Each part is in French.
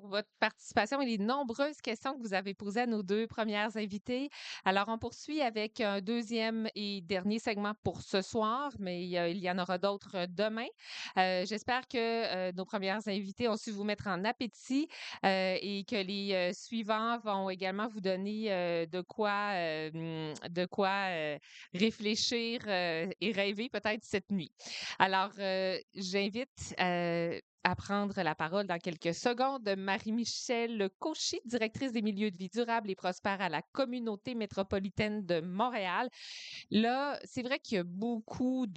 pour votre participation et les nombreuses questions que vous avez posées à nos deux premières invitées. Alors, on poursuit avec un deuxième et dernier segment pour ce soir, mais il y en aura d'autres demain. J'espère que nos premières invitées ont su vous mettre en appétit et que les suivants vont également vous donner de quoi réfléchir et rêver peut-être cette nuit. Alors, j'invite à prendre la parole dans quelques secondes Marie-Michel Cauchy, directrice des milieux de vie durables et prospères à la communauté métropolitaine de Montréal. Là, c'est vrai qu'il y a beaucoup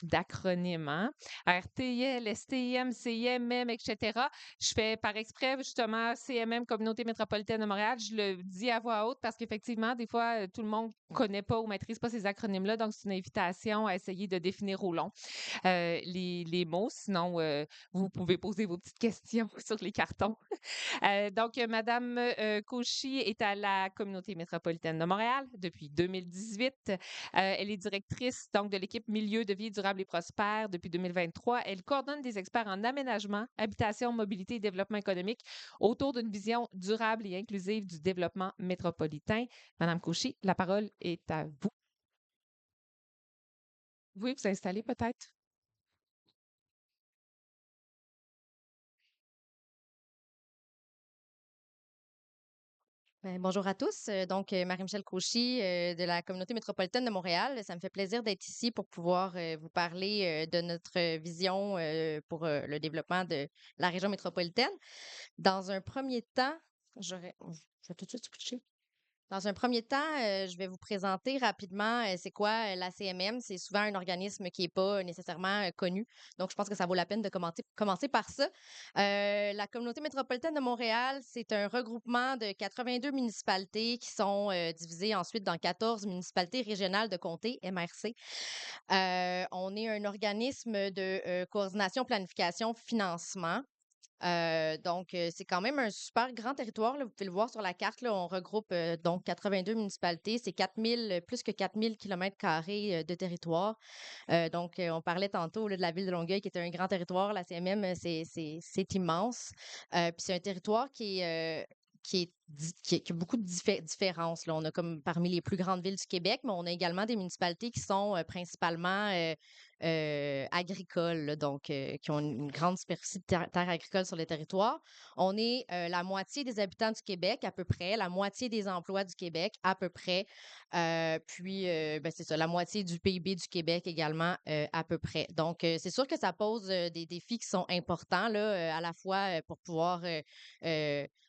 d'acronymes, hein? RTL, STM, CMM, etc. Je fais par exprès, justement, CMM, Communauté métropolitaine de Montréal. Je le dis à voix haute parce qu'effectivement, des fois, tout le monde ne connaît pas ou maîtrise pas ces acronymes-là. Donc, c'est une invitation à essayer de définir au long les mots. Sinon, vous pouvez poser vos petites questions sur les cartons. Donc, Madame Cauchy est à la communauté métropolitaine de Montréal depuis 2018. Elle est directrice donc de l'équipe Milieu de vie durable et prospère depuis 2023. Elle coordonne des experts en aménagement, habitation, mobilité et développement économique autour d'une vision durable et inclusive du développement métropolitain. Madame Cauchy, la parole est à vous. Vous pouvez vous installer peut-être? Bonjour à tous. Marie-Michel Cauchy, de la communauté métropolitaine de Montréal. Ça me fait plaisir d'être ici pour pouvoir vous parler de notre vision pour le développement de la région métropolitaine. Dans un premier temps, je vais tout de suite switcher. Dans un premier temps, je vais vous présenter rapidement, c'est quoi, la CMM. C'est souvent un organisme qui est pas nécessairement, connu. Donc je pense que ça vaut la peine de commencer par ça. La communauté métropolitaine de Montréal, c'est un regroupement de 82 municipalités qui sont, divisées ensuite dans 14 municipalités régionales de comté, MRC. On est un organisme de, coordination, planification, financement. C'est quand même un super grand territoire, là. Vous pouvez le voir sur la carte, là. On regroupe, donc 82 municipalités. C'est 4 000, plus que 4 000 kilomètres carrés de territoire. On parlait tantôt, là, de la ville de Longueuil qui est un grand territoire. La CMM, c'est immense. Puis c'est un territoire qui a beaucoup de différences, là. On a comme parmi les plus grandes villes du Québec, mais on a également des municipalités qui sont, principalement, agricoles, là, qui ont une grande superficie de terre agricole sur le territoire. On est, la moitié des habitants du Québec à peu près, la moitié des emplois du Québec à peu près, c'est ça, la moitié du PIB du Québec également, à peu près. C'est sûr que ça pose, des défis qui sont importants là, à la fois, pour pouvoir,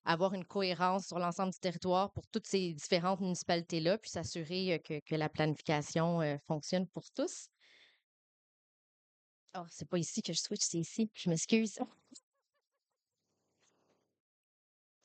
avoir une cohérence sur l'ensemble du territoire pour toutes ces différentes municipalités-là, puis s'assurer, que la planification, fonctionne pour tous. Oh, c'est pas ici que je switch, c'est ici. Je m'excuse.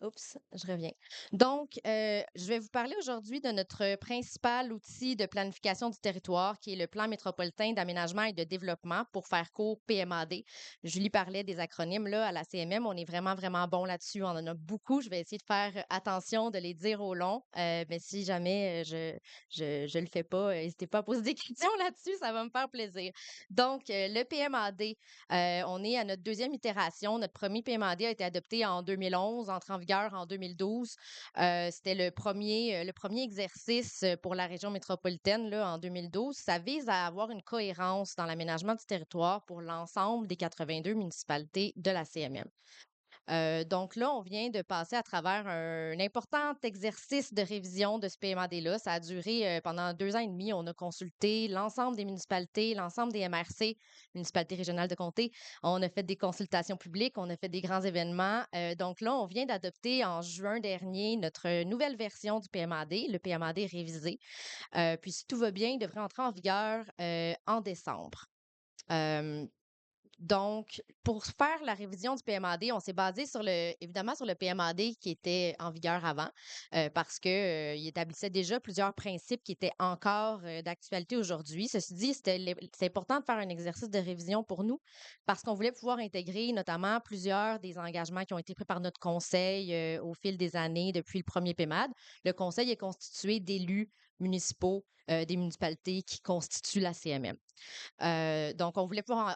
Oups, je reviens. Je vais vous parler aujourd'hui de notre principal outil de planification du territoire, qui est le plan métropolitain d'aménagement et de développement, pour faire court PMAD. Julie parlait des acronymes là, à la CMM. On est vraiment, vraiment bon là-dessus. On en a beaucoup. Je vais essayer de faire attention de les dire au long. Mais si jamais je le fais pas, n'hésitez pas à poser des questions là-dessus. Ça va me faire plaisir. Le PMAD, on est à notre deuxième itération. Notre premier PMAD a été adopté en 2011, entré en vigueur en 2012. C'était le premier exercice pour la région métropolitaine là, en 2012. Ça vise à avoir une cohérence dans l'aménagement du territoire pour l'ensemble des 82 municipalités de la CMM. On vient de passer à travers un important exercice de révision de ce PMAD-là. Ça a duré pendant 2 ans et demi. On a consulté l'ensemble des municipalités, l'ensemble des MRC, municipalités régionales de comté. On a fait des consultations publiques, on a fait des grands événements. On vient d'adopter en juin dernier notre nouvelle version du PMAD, le PMAD révisé. Puis si tout va bien, il devrait entrer en vigueur en décembre. Euh, pour faire la révision du PMAD, on s'est basé évidemment sur le PMAD qui était en vigueur avant, parce que, il établissait déjà plusieurs principes qui étaient encore, d'actualité aujourd'hui. Ceci dit, c'est important de faire un exercice de révision pour nous parce qu'on voulait pouvoir intégrer notamment plusieurs des engagements qui ont été pris par notre conseil, au fil des années depuis le premier PMAD. Le conseil est constitué d'élus municipaux des municipalités qui constituent la CMM. Donc, on voulait pouvoir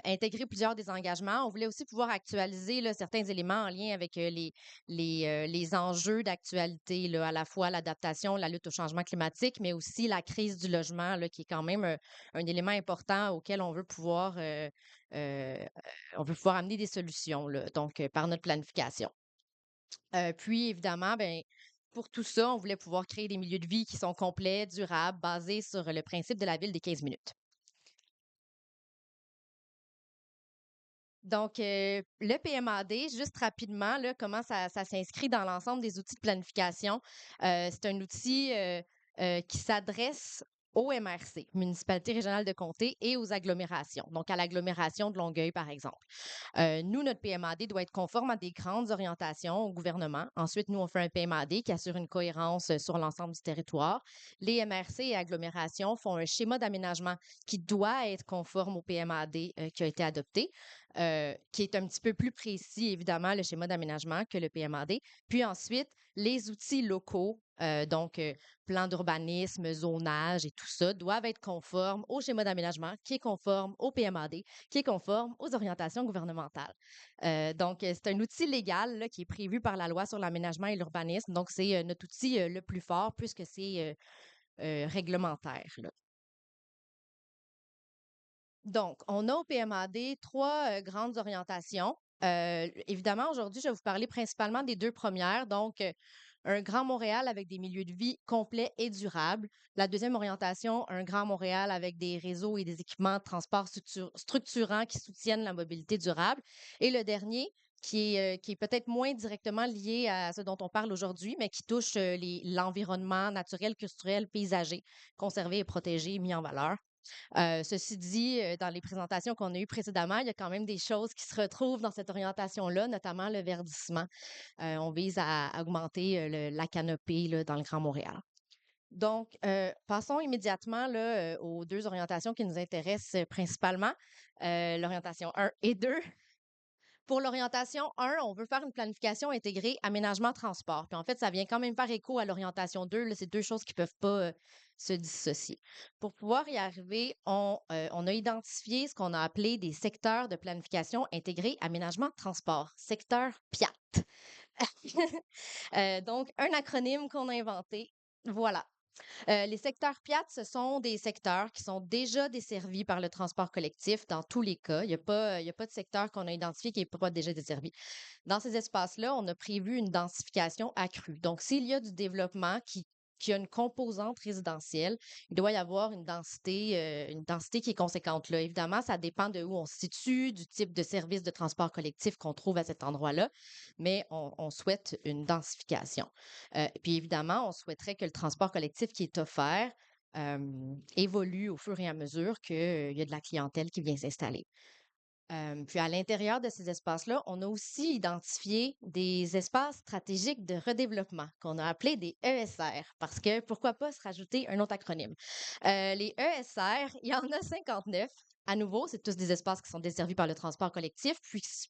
intégrer plusieurs des engagements. On voulait aussi pouvoir actualiser là, certains éléments en lien avec les enjeux d'actualité, là, à la fois l'adaptation, la lutte au changement climatique, mais aussi la crise du logement, là, qui est quand même un élément important auquel euh, on veut pouvoir amener des solutions, là, donc par notre planification. Puis, évidemment, ben, pour tout ça, on voulait pouvoir créer des milieux de vie qui sont complets, durables, basés sur le principe de la ville des 15 minutes. Donc, le PMAD, juste rapidement, là, comment ça s'inscrit dans l'ensemble des outils de planification. C'est un outil qui s'adresse aux MRC, municipalités régionales de comté, et aux agglomérations, donc à l'agglomération de Longueuil, par exemple. Nous, notre PMAD doit être conforme à des grandes orientations au gouvernement. Ensuite, nous, on fait un PMAD qui assure une cohérence sur l'ensemble du territoire. Les MRC et agglomérations font un schéma d'aménagement qui doit être conforme au PMAD qui a été adopté, qui est un petit peu plus précis, évidemment, le schéma d'aménagement que le PMAD. Puis ensuite, les outils locaux, donc plan d'urbanisme, zonage et tout ça, doivent être conformes au schéma d'aménagement qui est conforme au PMAD, qui est conforme aux orientations gouvernementales. Donc, c'est un outil légal là, qui est prévu par la loi sur l'aménagement et l'urbanisme. Donc, c'est notre outil le plus fort puisque c'est réglementaire, là. Donc, on a au PMAD trois grandes orientations. Évidemment, aujourd'hui, je vais vous parler principalement des deux premières. Donc, un Grand Montréal avec des milieux de vie complets et durables. La deuxième orientation, un Grand Montréal avec des réseaux et des équipements de transport structurants qui soutiennent la mobilité durable. Et le dernier, qui est peut-être moins directement lié à ce dont on parle aujourd'hui, mais qui touche l'environnement naturel, culturel, paysager, conservé et protégé, mis en valeur. Ceci dit, dans les présentations qu'on a eues précédemment, il y a quand même des choses qui se retrouvent dans cette orientation-là, notamment le verdissement. On vise à augmenter la canopée là, dans le Grand Montréal. Donc, passons immédiatement là, aux deux orientations qui nous intéressent principalement, l'orientation 1 et 2. Pour l'orientation 1, on veut faire une planification intégrée aménagement-transport. Puis en fait, ça vient quand même faire écho à l'orientation 2. Là, c'est deux choses qui ne peuvent pas se dissocier. Pour pouvoir y arriver, on a identifié ce qu'on a appelé des secteurs de planification intégrée aménagement-transport, secteur PIAT. Donc, un acronyme qu'on a inventé. Voilà. Les secteurs PIAT, ce sont des secteurs qui sont déjà desservis par le transport collectif dans tous les cas. Il y a pas de secteur qu'on a identifié qui n'est pas déjà desservi. Dans ces espaces-là, on a prévu une densification accrue. Donc, s'il y a du développement qui a une composante résidentielle, il doit y avoir une densité qui est conséquente là. Évidemment, ça dépend de où on se situe, du type de service de transport collectif qu'on trouve à cet endroit-là, mais on souhaite une densification. Puis évidemment, on souhaiterait que le transport collectif qui est offert évolue au fur et à mesure qu'il y a de la clientèle qui vient s'installer. Puis à l'intérieur de ces espaces-là, on a aussi identifié des espaces stratégiques de redéveloppement qu'on a appelés des ESR, parce que pourquoi pas se rajouter un autre acronyme. Les ESR, il y en a 59. À nouveau, c'est tous des espaces qui sont desservis par le transport collectif,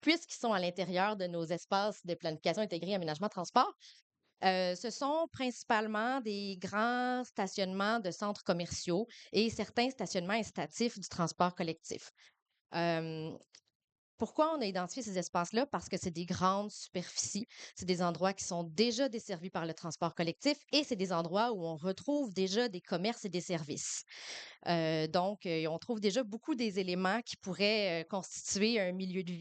puisqu'ils sont à l'intérieur de nos espaces de planification intégrée aménagement transport. Ce sont principalement des grands stationnements de centres commerciaux et certains stationnements incitatifs du transport collectif. Euh, Pourquoi on a identifié ces espaces-là? Parce que c'est des grandes superficies, c'est des endroits qui sont déjà desservis par le transport collectif et c'est des endroits où on retrouve déjà des commerces et des services. Donc, on trouve déjà beaucoup des éléments qui pourraient constituer un milieu de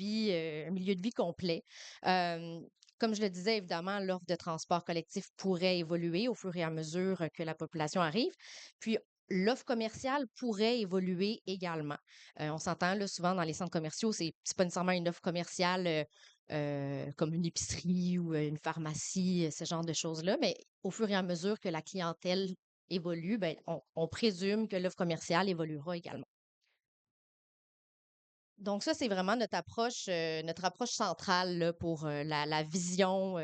vie complet. Euh, Comme je le disais, évidemment, l'offre de transport collectif pourrait évoluer au fur et à mesure que la population arrive. Puis, l'offre commerciale pourrait évoluer également. On s'entend là, souvent dans les centres commerciaux, c'est pas nécessairement une offre commerciale comme une épicerie ou une pharmacie, ce genre de choses-là, mais au fur et à mesure que la clientèle évolue, ben, on présume que l'offre commerciale évoluera également. Donc ça, c'est vraiment notre approche centrale là, pour la vision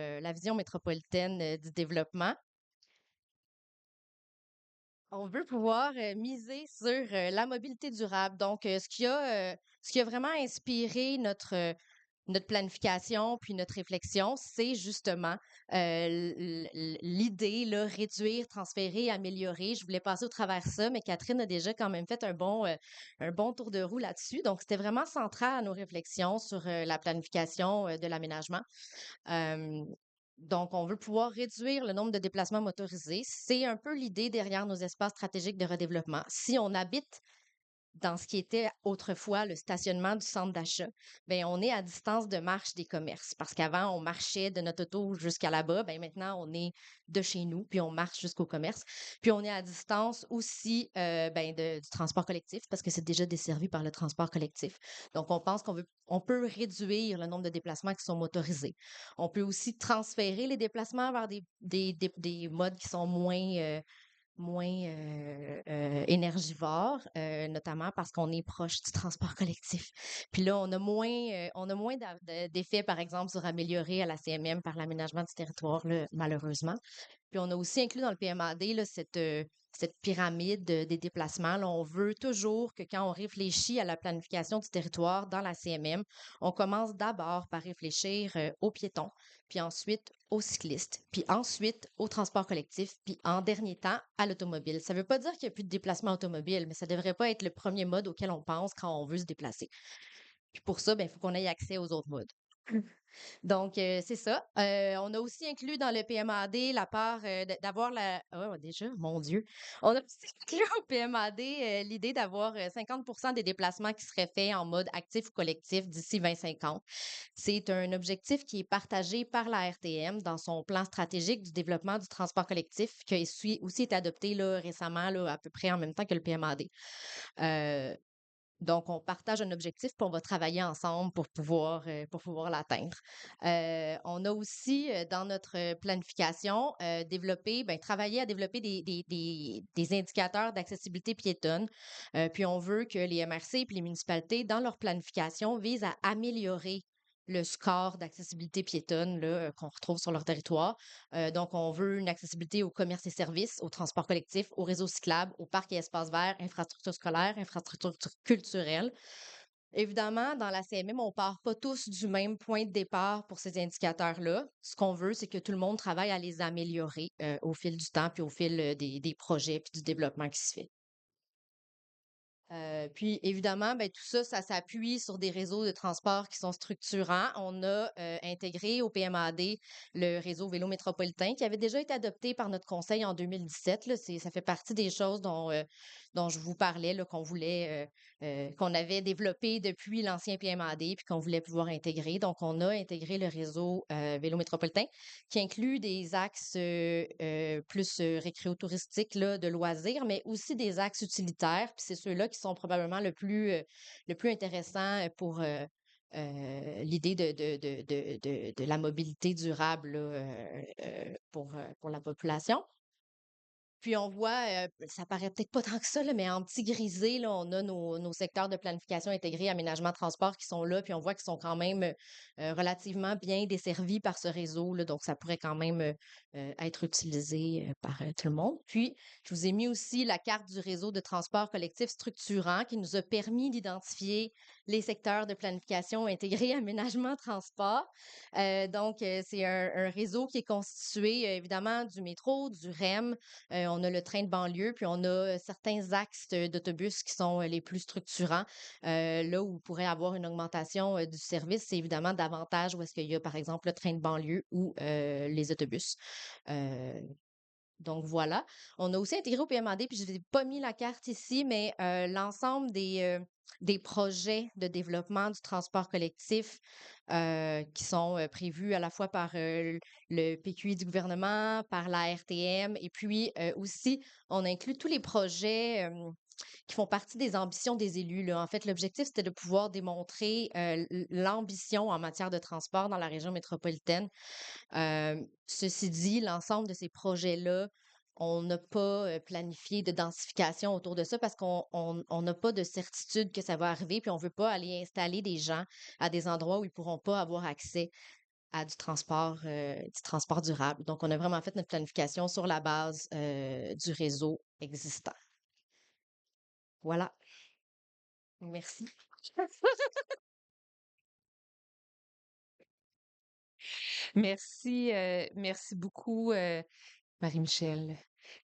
métropolitaine du développement. On veut pouvoir miser sur la mobilité durable. Donc, ce qui a vraiment inspiré notre planification puis notre réflexion, c'est justement l'idée, là, réduire, transférer, améliorer. Je voulais passer au travers de ça, mais Catherine a déjà quand même fait un bon tour de roue là-dessus. Donc, c'était vraiment central à nos réflexions sur la planification de l'aménagement. Euh, donc, on veut pouvoir réduire le nombre de déplacements motorisés. C'est un peu l'idée derrière nos espaces stratégiques de redéveloppement. Si on habite dans ce qui était autrefois le stationnement du centre d'achat, ben on est à distance de marche des commerces. Parce qu'avant, on marchait de notre auto jusqu'à là-bas. Ben maintenant, on est de chez nous, puis on marche jusqu'au commerce. Puis on est à distance aussi du transport collectif, parce que c'est déjà desservi par le transport collectif. Donc, on pense on peut réduire le nombre de déplacements qui sont motorisés. On peut aussi transférer les déplacements vers des modes qui sont moins énergivore, notamment parce qu'on est proche du transport collectif. Puis là, on a moins d'effets, par exemple, sur améliorer à la CMM par l'aménagement du territoire, là, malheureusement. Puis on a aussi inclus dans le PMAD là, cette pyramide des déplacements. Là, on veut toujours que quand on réfléchit à la planification du territoire dans la CMM, on commence d'abord par réfléchir aux piétons, puis ensuite aux cyclistes, puis ensuite au transport collectif, puis en dernier temps à l'automobile. Ça ne veut pas dire qu'il n'y a plus de déplacement automobile, mais ça ne devrait pas être le premier mode auquel on pense quand on veut se déplacer. Puis pour ça, il faut qu'on ait accès aux autres modes. Donc, c'est ça. On a aussi inclus dans le PMAD la part d'avoir la. Oh, déjà, mon Dieu. On a aussi inclus au PMAD l'idée d'avoir 50 des déplacements qui seraient faits en mode actif ou collectif d'ici 2050. C'est un objectif qui est partagé par la RTM dans son plan stratégique du développement du transport collectif, qui a aussi été adopté là, récemment, là, à peu près en même temps que le PMAD. Donc, on partage un objectif, puis on va travailler ensemble pour pouvoir l'atteindre. On a aussi, dans notre planification, travaillé à développer des indicateurs d'accessibilité piétonne. Puis on veut que les MRC et les municipalités, dans leur planification, visent à améliorer le score d'accessibilité piétonne là, qu'on retrouve sur leur territoire. Donc, on veut une accessibilité aux commerces et services, au transport collectif, aux réseaux cyclables, aux parcs et espaces verts, infrastructures scolaires, infrastructures culturelles. Évidemment, dans la CMM, on part pas tous du même point de départ pour ces indicateurs-là. Ce qu'on veut, c'est que tout le monde travaille à les améliorer au fil du temps, puis au fil des projets, puis du développement qui se fait. Puis évidemment, tout ça, ça s'appuie sur des réseaux de transport qui sont structurants. On a intégré au PMAD le réseau vélo métropolitain qui avait déjà été adopté par notre conseil en 2017. Là. Ça fait partie des choses dont je vous parlais, là, qu'on avait développé depuis l'ancien PMAD puis qu'on voulait pouvoir intégrer. Donc, on a intégré le réseau vélo métropolitain qui inclut des axes plus récréotouristiques là, de loisirs, mais aussi des axes utilitaires. Puis c'est ceux-là qui sont probablement le plus intéressant pour l'idée de la mobilité durable là, pour la population. Puis on voit, ça paraît peut-être pas tant que ça, là, mais en petit grisé, là, on a nos secteurs de planification intégrée, aménagement, transport qui sont là, puis on voit qu'ils sont quand même relativement bien desservis par ce réseau, là, donc ça pourrait quand même être utilisé par tout le monde. Puis, je vous ai mis aussi la carte du réseau de transport collectif structurant qui nous a permis d'identifier les secteurs de planification intégrée, aménagement, transport. C'est un réseau qui est constitué évidemment du métro, du REM, on a le train de banlieue, puis on a certains axes d'autobus qui sont les plus structurants. Là où il pourrait avoir une augmentation du service, c'est évidemment davantage où est-ce qu'il y a, par exemple, le train de banlieue ou les autobus. Euh, donc voilà. On a aussi intégré au PMAD, puis je n'ai pas mis la carte ici, mais l'ensemble des projets de développement du transport collectif qui sont prévus à la fois par le PQI du gouvernement, par la RTM, et puis aussi, on inclut tous les projets qui font partie des ambitions des élus. Là. En fait, l'objectif, c'était de pouvoir démontrer l'ambition en matière de transport dans la région métropolitaine. Ceci dit, l'ensemble de ces projets-là, on n'a pas planifié de densification autour de ça parce qu'on n'a pas de certitude que ça va arriver, puis on ne veut pas aller installer des gens à des endroits où ils ne pourront pas avoir accès à du transport durable. Donc, on a vraiment fait notre planification sur la base du réseau existant. Voilà. Merci. Merci beaucoup, Marie-Michel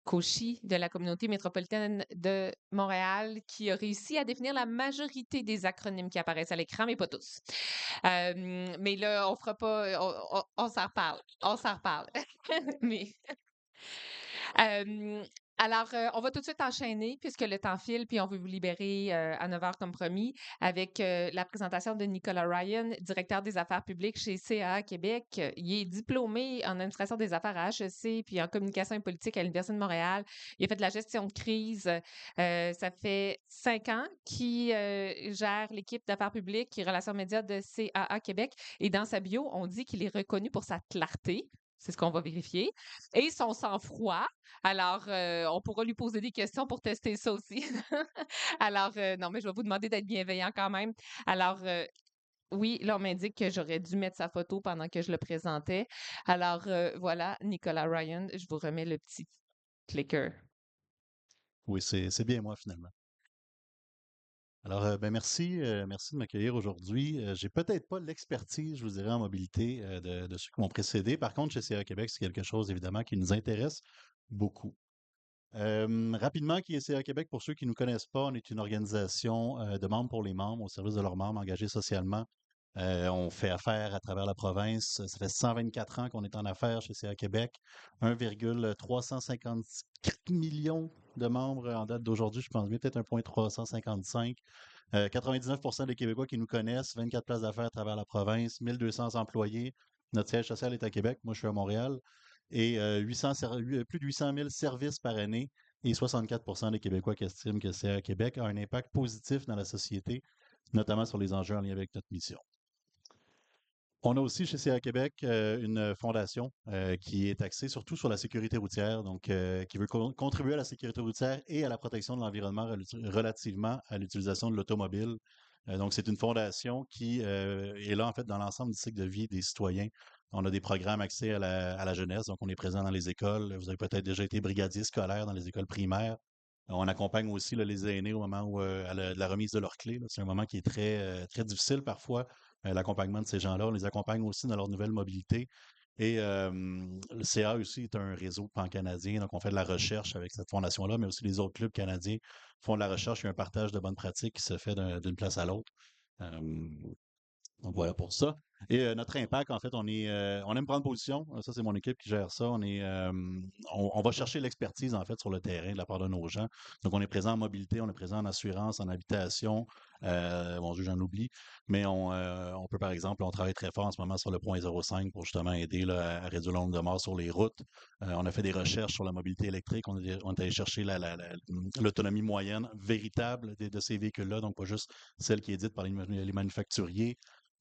Cauchy de la communauté métropolitaine de Montréal qui a réussi à définir la majorité des acronymes qui apparaissent à l'écran, mais pas tous. Mais là, on fera pas, on s'en reparle, on s'en reparle. Mais euh, alors, on va tout de suite enchaîner puisque le temps file, puis on veut vous libérer à 9 heures comme promis avec la présentation de Nicolas Ryan, directeur des affaires publiques chez CAA Québec. Il est diplômé en administration des affaires à HEC puis en communication et politique à l'Université de Montréal. Il a fait de la gestion de crise. Ça fait 5 ans qu'il gère l'équipe d'affaires publiques et relations médias de CAA Québec. Et dans sa bio, on dit qu'il est reconnu pour sa clarté. C'est ce qu'on va vérifier. Et son sang-froid. Alors, on pourra lui poser des questions pour tester ça aussi. Alors, non, mais je vais vous demander d'être bienveillant quand même. Alors, oui, là, on m'indique que j'aurais dû mettre sa photo pendant que je le présentais. Alors, voilà, Nicolas Ryan, je vous remets le petit clicker. Oui, c'est bien moi finalement. Alors, ben merci de m'accueillir aujourd'hui. J'ai peut-être pas l'expertise, je vous dirais, en mobilité de ceux qui m'ont précédé. Par contre, chez CA Québec, c'est quelque chose évidemment qui nous intéresse beaucoup. Rapidement, qui est CA Québec, pour ceux qui ne nous connaissent pas, on est une organisation de membres pour les membres, au service de leurs membres engagés socialement. On fait affaire à travers la province. Ça fait 124 ans qu'on est en affaires chez CA Québec. 1,354 millions de membres en date d'aujourd'hui, je pense bien peut-être 1,355. 99% des Québécois qui nous connaissent, 24 places d'affaires à travers la province, 1200 employés. Notre siège social est à Québec, moi je suis à Montréal. Et plus de 800 000 services par année. Et 64% des Québécois qui estiment que CA Québec a un impact positif dans la société, notamment sur les enjeux en lien avec notre mission. On a aussi chez CA Québec une fondation qui est axée surtout sur la sécurité routière, donc qui veut contribuer à la sécurité routière et à la protection de l'environnement relativement à l'utilisation de l'automobile. Donc, c'est une fondation qui est là, en fait, dans l'ensemble du cycle de vie des citoyens. On a des programmes axés à la jeunesse, donc on est présent dans les écoles. Vous avez peut-être déjà été brigadier scolaire dans les écoles primaires. On accompagne aussi là, les aînés au moment où, à la remise de leurs clés. C'est un moment qui est très difficile parfois, l'accompagnement de ces gens-là. On les accompagne aussi dans leur nouvelle mobilité. Et le CA aussi est un réseau pan-canadien, donc on fait de la recherche avec cette fondation-là, mais aussi les autres clubs canadiens font de la recherche. Il y a un partage de bonnes pratiques qui se fait d'une place à l'autre. Donc voilà pour ça. Et notre impact, en fait, on aime prendre position. Ça, c'est mon équipe qui gère ça. On va chercher l'expertise, en fait, sur le terrain de la part de nos gens. Donc, on est présent en mobilité, on est présent en assurance, en habitation. Bon, j'en oublie. Mais on peut, par exemple, on travaille très fort en ce moment sur le point 05 pour justement aider là, à réduire le nombre de morts sur les routes. On a fait des recherches sur la mobilité électrique. On est allé chercher l'autonomie moyenne véritable de ces véhicules-là, donc pas juste celle qui est dite par les manufacturiers.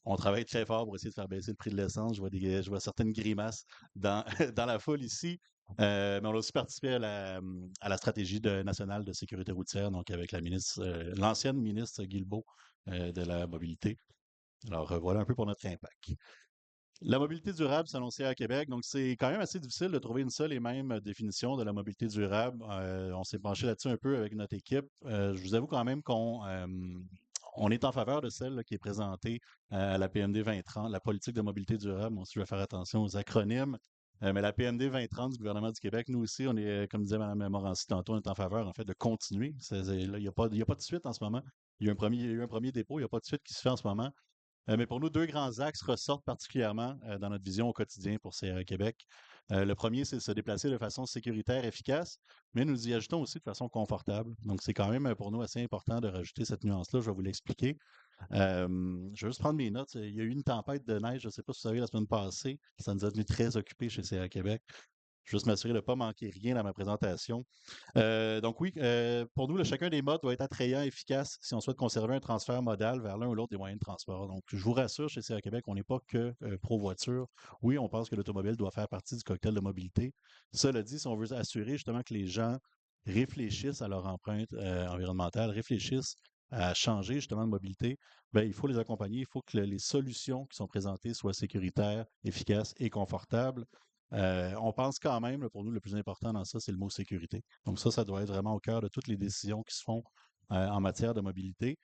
On travaille très fort pour essayer de faire baisser le prix de l'essence. Je vois certaines grimaces dans, dans la foule ici. Mais on a aussi participé à la stratégie nationale de sécurité routière, donc avec l'ancienne ministre Guilbeault de la mobilité. Alors voilà un peu pour notre impact. La mobilité durable, c'est annoncé à Québec, donc c'est quand même assez difficile de trouver une seule et même définition de la mobilité durable. On s'est penché là-dessus un peu avec notre équipe. Je vous avoue quand même qu'on est en faveur de celle là, qui est présentée à la PMD 2030, la politique de mobilité durable. Bon, si je vais faire attention aux acronymes. Mais la PMD 2030 du gouvernement du Québec, nous aussi, on est, comme disait Mme Morancy tantôt, on est en faveur, en fait, de continuer. Il n'y a pas de suite en ce moment. Il y a eu un premier dépôt, il n'y a pas de suite qui se fait en ce moment. Mais pour nous, deux grands axes ressortent particulièrement dans notre vision au quotidien pour CRA Québec. Le premier, c'est de se déplacer de façon sécuritaire, efficace, mais nous y ajoutons aussi de façon confortable. Donc, c'est quand même pour nous assez important de rajouter cette nuance-là. Je vais vous l'expliquer. Je vais juste prendre mes notes. Il y a eu une tempête de neige, je ne sais pas si vous savez, la semaine passée. Ça nous a tenu très occupés chez CRA Québec. Je veux juste m'assurer de ne pas manquer rien dans ma présentation. Donc oui, pour nous, chacun des modes doit être attrayant, efficace si on souhaite conserver un transfert modal vers l'un ou l'autre des moyens de transport. Donc, je vous rassure, chez CA Québec, on n'est pas que pro-voiture. Oui, on pense que l'automobile doit faire partie du cocktail de mobilité. Cela dit, si on veut assurer justement que les gens réfléchissent à leur empreinte environnementale, réfléchissent à changer justement de mobilité, ben, il faut les accompagner, il faut que les solutions qui sont présentées soient sécuritaires, efficaces et confortables. On pense quand même, là, pour nous, le plus important dans ça, c'est le mot sécurité. Donc ça doit être vraiment au cœur de toutes les décisions qui se font en matière de mobilité,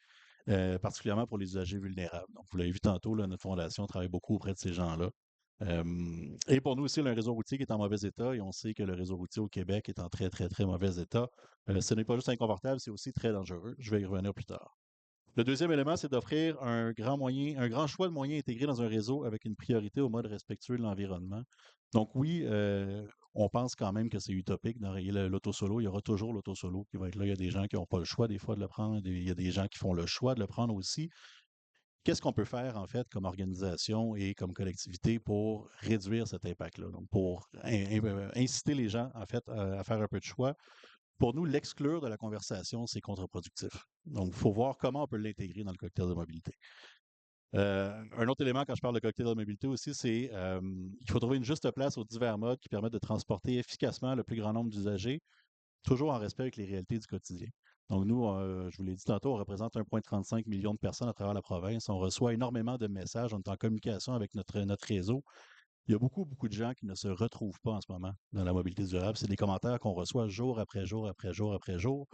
particulièrement pour les usagers vulnérables. Donc, vous l'avez vu tantôt, là, notre fondation travaille beaucoup auprès de ces gens-là. Et pour nous aussi, le réseau routier qui est en mauvais état, et on sait que le réseau routier au Québec est en très, très, très mauvais état. Ce n'est pas juste inconfortable, c'est aussi très dangereux. Je vais y revenir plus tard. Le deuxième élément, c'est d'offrir un grand choix de moyens intégrés dans un réseau avec une priorité au mode respectueux de l'environnement. Donc oui, on pense quand même que c'est utopique d'enrayer l'auto-solo. Il y aura toujours l'auto-solo qui va être là. Il y a des gens qui n'ont pas le choix des fois de le prendre. Il y a des gens qui font le choix de le prendre aussi. Qu'est-ce qu'on peut faire, en fait, comme organisation et comme collectivité pour réduire cet impact-là? Donc, pour inciter les gens, en fait, à faire un peu de choix. Pour nous, l'exclure de la conversation, c'est contre-productif. Donc, il faut voir comment on peut l'intégrer dans le cocktail de mobilité. Un autre élément quand je parle de cocktail de mobilité aussi, c'est qu'il faut trouver une juste place aux divers modes qui permettent de transporter efficacement le plus grand nombre d'usagers, toujours en respect avec les réalités du quotidien. Donc, nous, je vous l'ai dit tantôt, on représente 1,35 million de personnes à travers la province. On reçoit énormément de messages. On est en communication avec notre réseau. Il y a beaucoup, beaucoup de gens qui ne se retrouvent pas en ce moment dans la mobilité durable. C'est des commentaires qu'on reçoit jour après jour, après jour, après jour.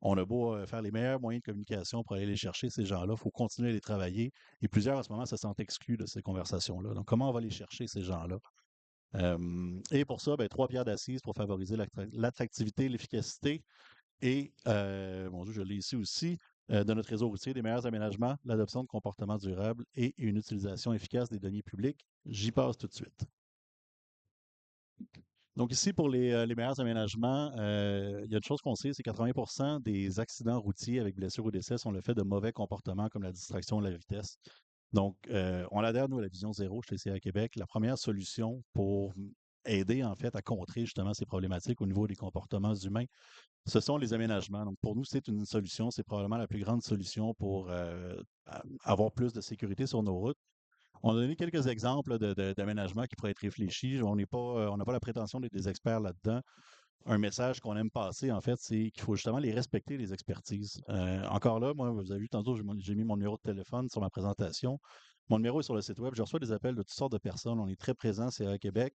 On a beau faire les meilleurs moyens de communication pour aller les chercher, ces gens-là. Il faut continuer à les travailler. Et plusieurs, en ce moment, se sentent exclus de ces conversations-là. Donc, comment on va les chercher, ces gens-là? Et pour ça, 3 pierres d'assises pour favoriser l'attractivité, l'efficacité et, mon Dieu, je l'ai ici aussi, de notre réseau routier, des meilleurs aménagements, l'adoption de comportements durables et une utilisation efficace des deniers publics. J'y passe tout de suite. Donc ici, pour les meilleurs aménagements, il y a une chose qu'on sait, c'est que 80% des accidents routiers avec blessures ou décès sont le fait de mauvais comportements comme la distraction ou la vitesse. Donc, on adhère, nous, à la vision zéro chez CA Québec. La première solution pour aider, en fait, à contrer justement ces problématiques au niveau des comportements humains, ce sont les aménagements. Donc, pour nous, c'est une solution, c'est probablement la plus grande solution pour avoir plus de sécurité sur nos routes. On a donné quelques exemples d'aménagements qui pourraient être réfléchis. On n'a pas la prétention d'être des experts là-dedans. Un message qu'on aime passer, en fait, c'est qu'il faut justement les respecter, les expertises. Encore là, moi, vous avez vu tantôt, j'ai mis mon numéro de téléphone sur ma présentation. Mon numéro est sur le site web. Je reçois des appels de toutes sortes de personnes. On est très présents, c'est à Québec.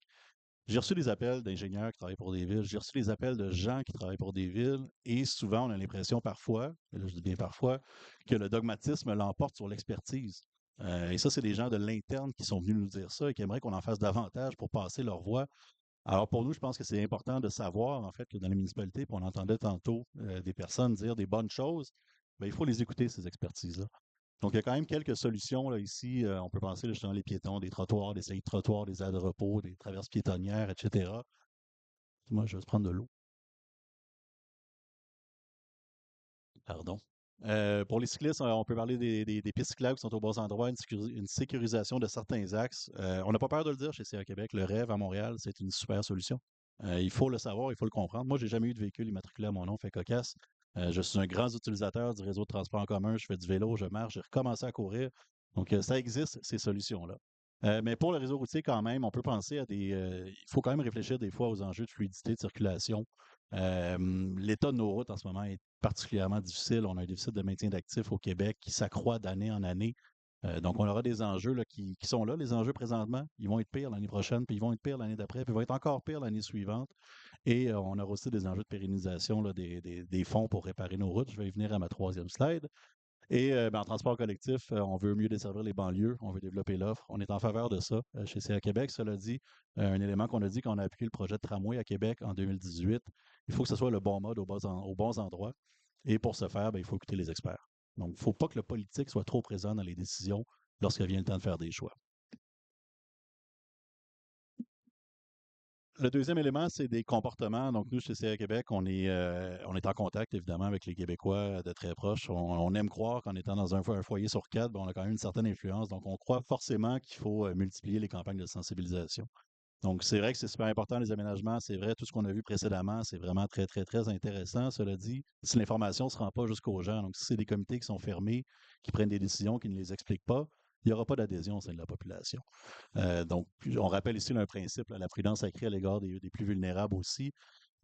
J'ai reçu des appels d'ingénieurs qui travaillent pour des villes. J'ai reçu des appels de gens qui travaillent pour des villes. Et souvent, on a l'impression parfois, et là je dis bien parfois, que le dogmatisme l'emporte sur l'expertise. Et ça, c'est des gens de l'interne qui sont venus nous dire ça et qui aimeraient qu'on en fasse davantage pour passer leur voix. Alors pour nous, je pense que c'est important de savoir, en fait, que dans les municipalités, puis on entendait tantôt des personnes dire des bonnes choses, il faut les écouter, ces expertises-là. Donc, il y a quand même quelques solutions là, ici. On peut penser là, justement les piétons, des trottoirs, des saillies de trottoirs, des aires de repos, des traverses piétonnières, etc. Moi, je vais se prendre de l'eau. Pardon. Pour les cyclistes, on peut parler des pistes cyclables qui sont aux bons endroits, une sécurisation de certains axes. On n'a pas peur de le dire chez CA Québec. Le rêve à Montréal, c'est une super solution. Il faut le savoir, il faut le comprendre. Moi, j'ai jamais eu de véhicule immatriculé à mon nom, fait cocasse. Je suis un grand utilisateur du réseau de transport en commun. Je fais du vélo, je marche, j'ai recommencé à courir. Donc, ça existe, ces solutions-là. Mais pour le réseau routier, quand même, on peut penser à il faut quand même réfléchir des fois aux enjeux de fluidité de circulation. L'état de nos routes en ce moment est particulièrement difficile. On a un déficit de maintien d'actifs au Québec qui s'accroît d'année en année. Donc, on aura des enjeux là, qui sont là, les enjeux présentement. Ils vont être pires l'année prochaine, puis ils vont être pires l'année d'après, puis ils vont être encore pires l'année suivante. Et on aura aussi des enjeux de pérennisation là, des fonds pour réparer nos routes. Je vais y venir à ma troisième slide. Et en transport collectif, on veut mieux desservir les banlieues, on veut développer l'offre. On est en faveur de ça chez CA Québec. Cela dit, un élément qu'on a dit quand on a appuyé le projet de tramway à Québec en 2018, il faut que ce soit le bon mode aux bons endroits. Et pour ce faire, il faut écouter les experts. Donc, il ne faut pas que le politique soit trop présent dans les décisions lorsqu'il vient le temps de faire des choix. Le deuxième élément, c'est des comportements. Donc, nous, chez CA Québec, on est en contact, évidemment, avec les Québécois de très proche. On aime croire qu'en étant dans un foyer sur 4, on a quand même une certaine influence. Donc, on croit forcément qu'il faut multiplier les campagnes de sensibilisation. Donc, c'est vrai que c'est super important, les aménagements. C'est vrai, tout ce qu'on a vu précédemment, c'est vraiment très, très, très intéressant. Cela dit, si l'information ne se rend pas jusqu'aux gens, donc si c'est des comités qui sont fermés, qui prennent des décisions, qui ne les expliquent pas, il n'y aura pas d'adhésion au sein de la population. Donc, on rappelle ici un principe, la prudence accrue à l'égard des plus vulnérables aussi.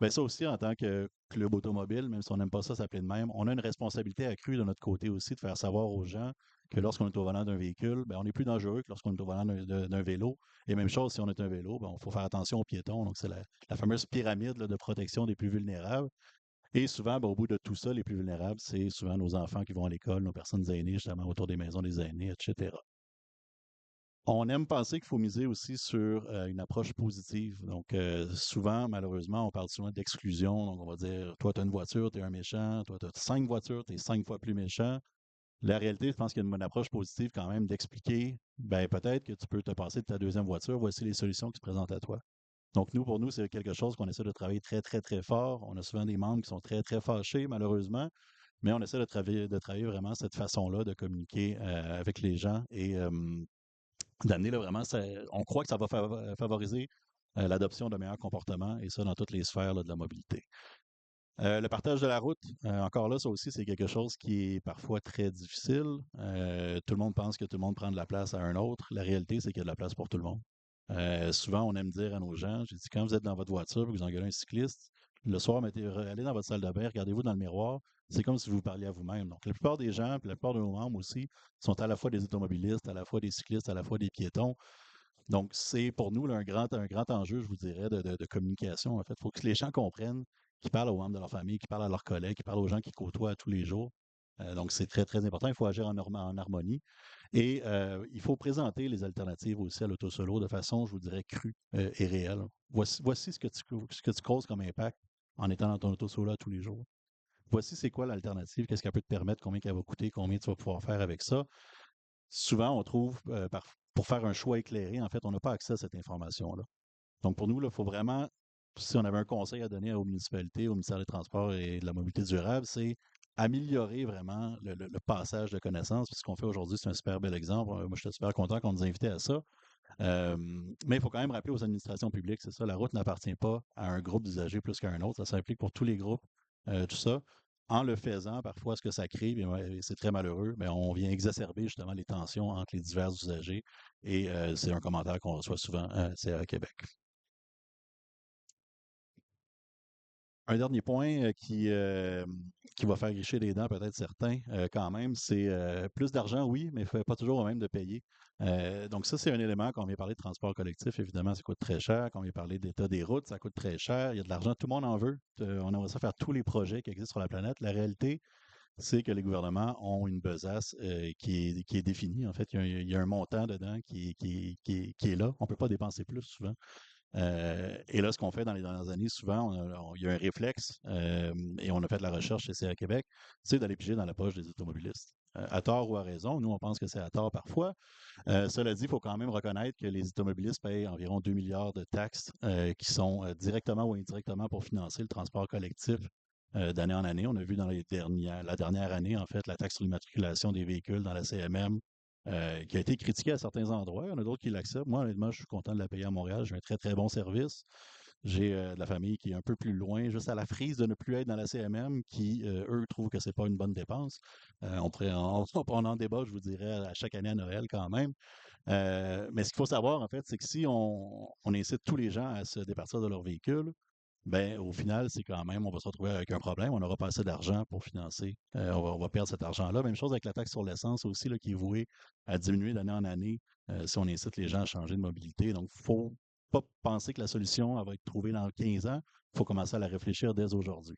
Bien, ça aussi, en tant que club automobile, même si on n'aime pas ça s'appeler de même, on a une responsabilité accrue de notre côté aussi de faire savoir aux gens que lorsqu'on est au volant d'un véhicule, on est plus dangereux que lorsqu'on est au volant d'un vélo. Et même chose, si on est un vélo, il faut faire attention aux piétons. Donc, c'est la fameuse pyramide là, de protection des plus vulnérables. Et souvent, au bout de tout ça, les plus vulnérables, c'est souvent nos enfants qui vont à l'école, nos personnes aînées, justement, autour des maisons des aînés, etc. On aime penser qu'il faut miser aussi sur une approche positive. Donc, souvent, malheureusement, on parle souvent d'exclusion. Donc, on va dire, toi, tu as une voiture, tu es un méchant. Toi, tu as 5 voitures, tu es 5 fois plus méchant. La réalité, je pense qu'il y a une bonne approche positive quand même d'expliquer, ben peut-être que tu peux te passer de ta deuxième voiture, voici les solutions qui se présentent à toi. Donc, pour nous, c'est quelque chose qu'on essaie de travailler très, très, très fort. On a souvent des membres qui sont très, très fâchés, malheureusement, mais on essaie de travailler vraiment cette façon-là de communiquer avec les gens et d'amener là, vraiment, on croit que ça va favoriser l'adoption de meilleurs comportements et ça dans toutes les sphères là, de la mobilité. Le partage de la route, encore là, ça aussi, c'est quelque chose qui est parfois très difficile. Tout le monde pense que tout le monde prend de la place à un autre. La réalité, c'est qu'il y a de la place pour tout le monde. Souvent, on aime dire à nos gens, j'ai dit, quand vous êtes dans votre voiture et que vous engueulez un cycliste, le soir, allez dans votre salle de bain, regardez-vous dans le miroir. C'est comme si vous parliez à vous-même. Donc, la plupart des gens, puis la plupart de nos membres aussi, sont à la fois des automobilistes, à la fois des cyclistes, à la fois des piétons. Donc, c'est pour nous là, un grand enjeu, je vous dirais, de communication. En fait, il faut que les gens comprennent qu'ils parlent aux membres de leur famille, qu'ils parlent à leurs collègues, qu'ils parlent aux gens qu'ils côtoient tous les jours. Donc, c'est très, très important. Il faut agir en harmonie. Et il faut présenter les alternatives aussi à l'auto-solo de façon, je vous dirais, crue et réelle. Voici ce que tu causes comme impact en étant dans ton auto-solo tous les jours. Voici c'est quoi l'alternative, qu'est-ce qu'elle peut te permettre, combien qu'elle va coûter, combien tu vas pouvoir faire avec ça. Souvent, on trouve, pour faire un choix éclairé, en fait, on n'a pas accès à cette information-là. Donc, pour nous, il faut vraiment, si on avait un conseil à donner aux municipalités, au ministère des Transports et de la mobilité durable, c'est améliorer vraiment le passage de connaissances. Puis ce qu'on fait aujourd'hui, c'est un super bel exemple. Moi, je suis super content qu'on nous invite à ça. Mais il faut quand même rappeler aux administrations publiques, c'est ça, la route n'appartient pas à un groupe d'usagers plus qu'à un autre. Ça s'applique pour tous les groupes, tout ça. En le faisant, parfois, ce que ça crée, bien, c'est très malheureux, mais on vient exacerber justement les tensions entre les divers usagers. Et c'est un commentaire qu'on reçoit souvent, c'est à Québec. Un dernier point qui va faire gricher les dents, peut-être certains, quand même, c'est plus d'argent, oui, mais pas toujours au même de payer. Donc ça, c'est un élément, quand on vient parler de transport collectif, évidemment, ça coûte très cher. Quand on vient parler d'état des routes, ça coûte très cher. Il y a de l'argent, tout le monde en veut. On aimerait ça faire tous les projets qui existent sur la planète. La réalité, c'est que les gouvernements ont une besace qui est définie. En fait, il y a un montant dedans qui est là. On ne peut pas dépenser plus souvent. Et là, ce qu'on fait dans les dernières années, souvent, il y a un réflexe, et on a fait de la recherche chez CA Québec, c'est d'aller piger dans la poche des automobilistes. À tort ou à raison, nous, on pense que c'est à tort parfois. Cela dit, il faut quand même reconnaître que les automobilistes payent environ 2 milliards de taxes qui sont directement ou indirectement pour financer le transport collectif d'année en année. On a vu dans la dernière année, en fait, la taxe sur l'immatriculation des véhicules dans la CMM qui a été critiquée à certains endroits. Il y en a d'autres qui l'acceptent. Moi, honnêtement, je suis content de la payer à Montréal. J'ai un très, très bon service. J'ai de la famille qui est un peu plus loin, juste à la frise de ne plus être dans la CMM, qui, eux, trouvent que c'est pas une bonne dépense. On en débat, je vous dirais, à chaque année à Noël quand même. Mais ce qu'il faut savoir, en fait, c'est que si on incite tous les gens à se départir de leur véhicule, ben, au final, c'est quand même, on va se retrouver avec un problème. On n'aura pas assez d'argent pour financer. On va perdre cet argent-là. Même chose avec la taxe sur l'essence aussi, là, qui est vouée à diminuer d'année en année si on incite les gens à changer de mobilité. Donc, il ne faut pas penser que la solution elle va être trouvée dans 15 ans. Il faut commencer à la réfléchir dès aujourd'hui.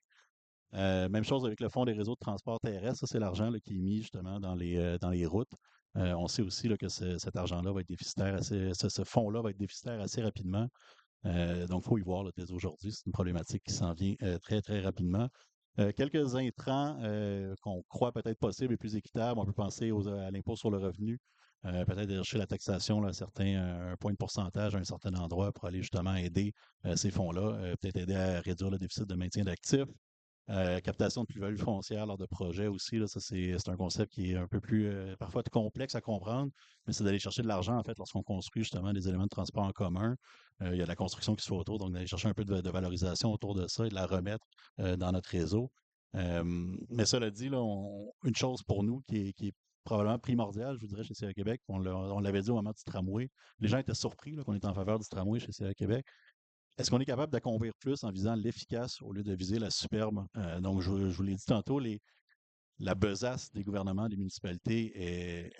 Même chose avec le fonds des réseaux de transport terrestre. Ça, c'est l'argent là, qui est mis justement dans les routes. On sait aussi là, que cet argent-là va être déficitaire ce fonds-là va être déficitaire assez rapidement. Donc, il faut y voir là, dès aujourd'hui. C'est une problématique qui s'en vient très, très rapidement. Quelques intrants qu'on croit peut-être possibles et plus équitables. On peut penser à l'impôt sur le revenu, peut-être chercher la taxation, là, un point de pourcentage à un certain endroit pour aller justement aider ces fonds-là, peut-être aider à réduire le déficit de maintien d'actifs. Captation de plus-value foncière lors de projets aussi, là, ça c'est un concept qui est un peu plus parfois complexe à comprendre, mais c'est d'aller chercher de l'argent en fait lorsqu'on construit justement des éléments de transport en commun. Il y a de la construction qui se fait autour, donc d'aller chercher un peu de valorisation autour de ça et de la remettre dans notre réseau. Mais cela dit, là, une chose pour nous qui est probablement primordiale, je vous dirais, chez CA Québec, on l'avait dit au moment du tramway. Les gens étaient surpris qu'on était en faveur du tramway chez CA Québec. Est-ce qu'on est capable d'accomplir plus en visant l'efficace au lieu de viser la superbe? Donc, je vous l'ai dit tantôt, la besace des gouvernements, des municipalités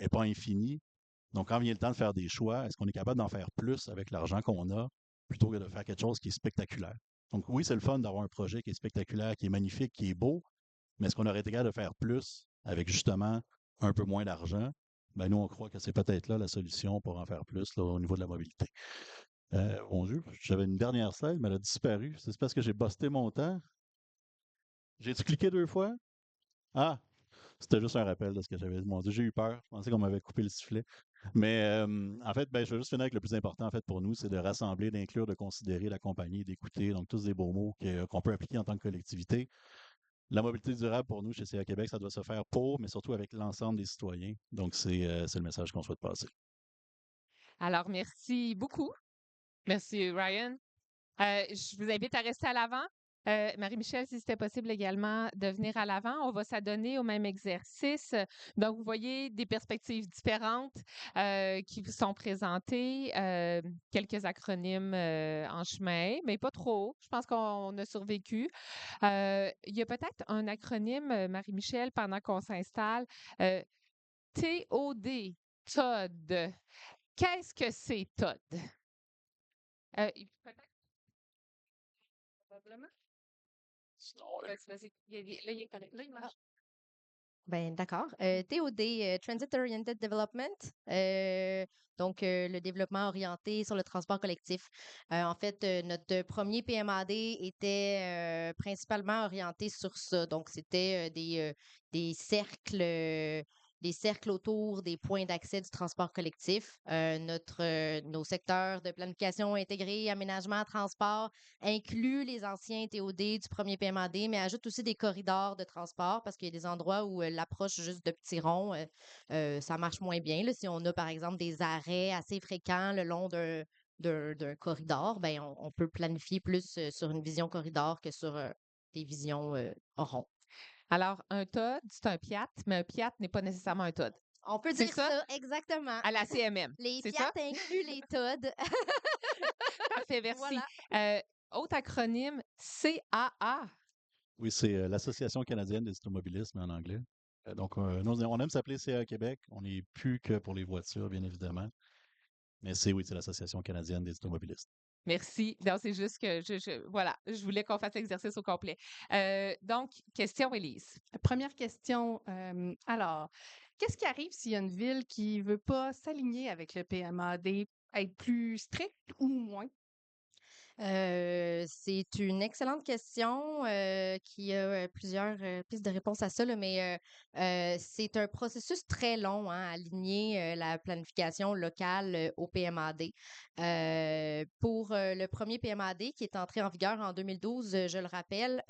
est pas infinie. Donc, quand vient le temps de faire des choix, est-ce qu'on est capable d'en faire plus avec l'argent qu'on a plutôt que de faire quelque chose qui est spectaculaire? Donc, oui, c'est le fun d'avoir un projet qui est spectaculaire, qui est magnifique, qui est beau, mais est-ce qu'on aurait été capable de faire plus avec justement un peu moins d'argent? Ben, nous, on croit que c'est peut-être là la solution pour en faire plus là, au niveau de la mobilité. Mon Dieu, j'avais une dernière slide, mais elle a disparu. C'est parce que j'ai busté mon temps. J'ai-tu cliqué 2 fois? Ah, c'était juste un rappel de ce que j'avais dit. Mon Dieu, j'ai eu peur. Je pensais qu'on m'avait coupé le sifflet. Mais en fait, ben, je vais juste finir avec le plus important en fait pour nous, c'est de rassembler, d'inclure, de considérer, d'accompagner, d'écouter. Donc, tous des beaux mots qu'on peut appliquer en tant que collectivité. La mobilité durable pour nous, chez CA Québec, ça doit se faire pour, mais surtout avec l'ensemble des citoyens. Donc, c'est le message qu'on souhaite passer. Alors, merci beaucoup. Merci, Ryan. Je vous invite à rester à l'avant. Marie-Michel, si c'était possible également de venir à l'avant, on va s'adonner au même exercice. Donc, vous voyez des perspectives différentes qui vous sont présentées, quelques acronymes en chemin, mais pas trop. Je pense qu'on a survécu. Il y a peut-être un acronyme, Marie-Michel, pendant qu'on s'installe. TOD, TOD. Qu'est-ce que c'est, TOD? Peut-être probablement. Vas-y, vas-y. Là, il est correct. Là, il marche. Ben, d'accord. TOD, Transit Oriented Development, le développement orienté sur le transport collectif. En fait, notre premier PMAD était principalement orienté sur ça. Donc, c'était des cercles, des cercles autour des points d'accès du transport collectif. Nos secteurs de planification intégrée, aménagement, transport inclut les anciens TOD du premier PMAD, mais ajoute aussi des corridors de transport parce qu'il y a des endroits où l'approche juste de petits ronds, ça marche moins bien. Là. Si on a, par exemple, des arrêts assez fréquents le long d'un corridor, ben, on peut planifier plus sur une vision corridor que sur des visions rond. Alors, un TOD, c'est un PIAT, mais un PIAT n'est pas nécessairement un TOD. On peut C'est dire ça? ça, exactement. À la CMM. Les C'est PIAT ça? incluent les TOD. Parfait, merci. Voilà. Autre acronyme, CAA. Oui, c'est l'Association canadienne des automobilistes, mais en anglais. Donc, nous, on aime s'appeler CA Québec. On n'est plus que pour les voitures, bien évidemment. Mais oui, c'est l'Association canadienne des automobilistes. Merci. Non, c'est juste que voilà, je voulais qu'on fasse l'exercice au complet. Donc, question, Élise. Première question. Alors, qu'est-ce qui arrive s'il y a une ville qui ne veut pas s'aligner avec le PMAD, être plus strict ou moins? C'est une excellente question qui a plusieurs pistes de réponse à ça, là, mais c'est un processus très long, hein, aligner la planification locale au PMAD. Pour le premier PMAD qui est entré en vigueur en 2012, je le rappelle,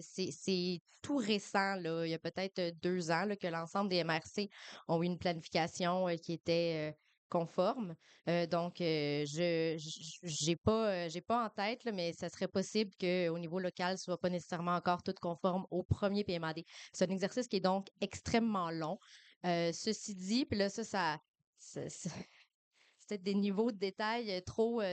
c'est tout récent, là. Il y a peut-être 2 ans là, que l'ensemble des MRC ont eu une planification qui était conforme. J'ai pas en tête, là, mais ça serait possible qu'au niveau local, ce soit pas nécessairement encore tout conforme au premier PMAD. C'est un exercice qui est donc extrêmement long. Ceci dit, puis là, ça- c'est peut-être des niveaux de détail trop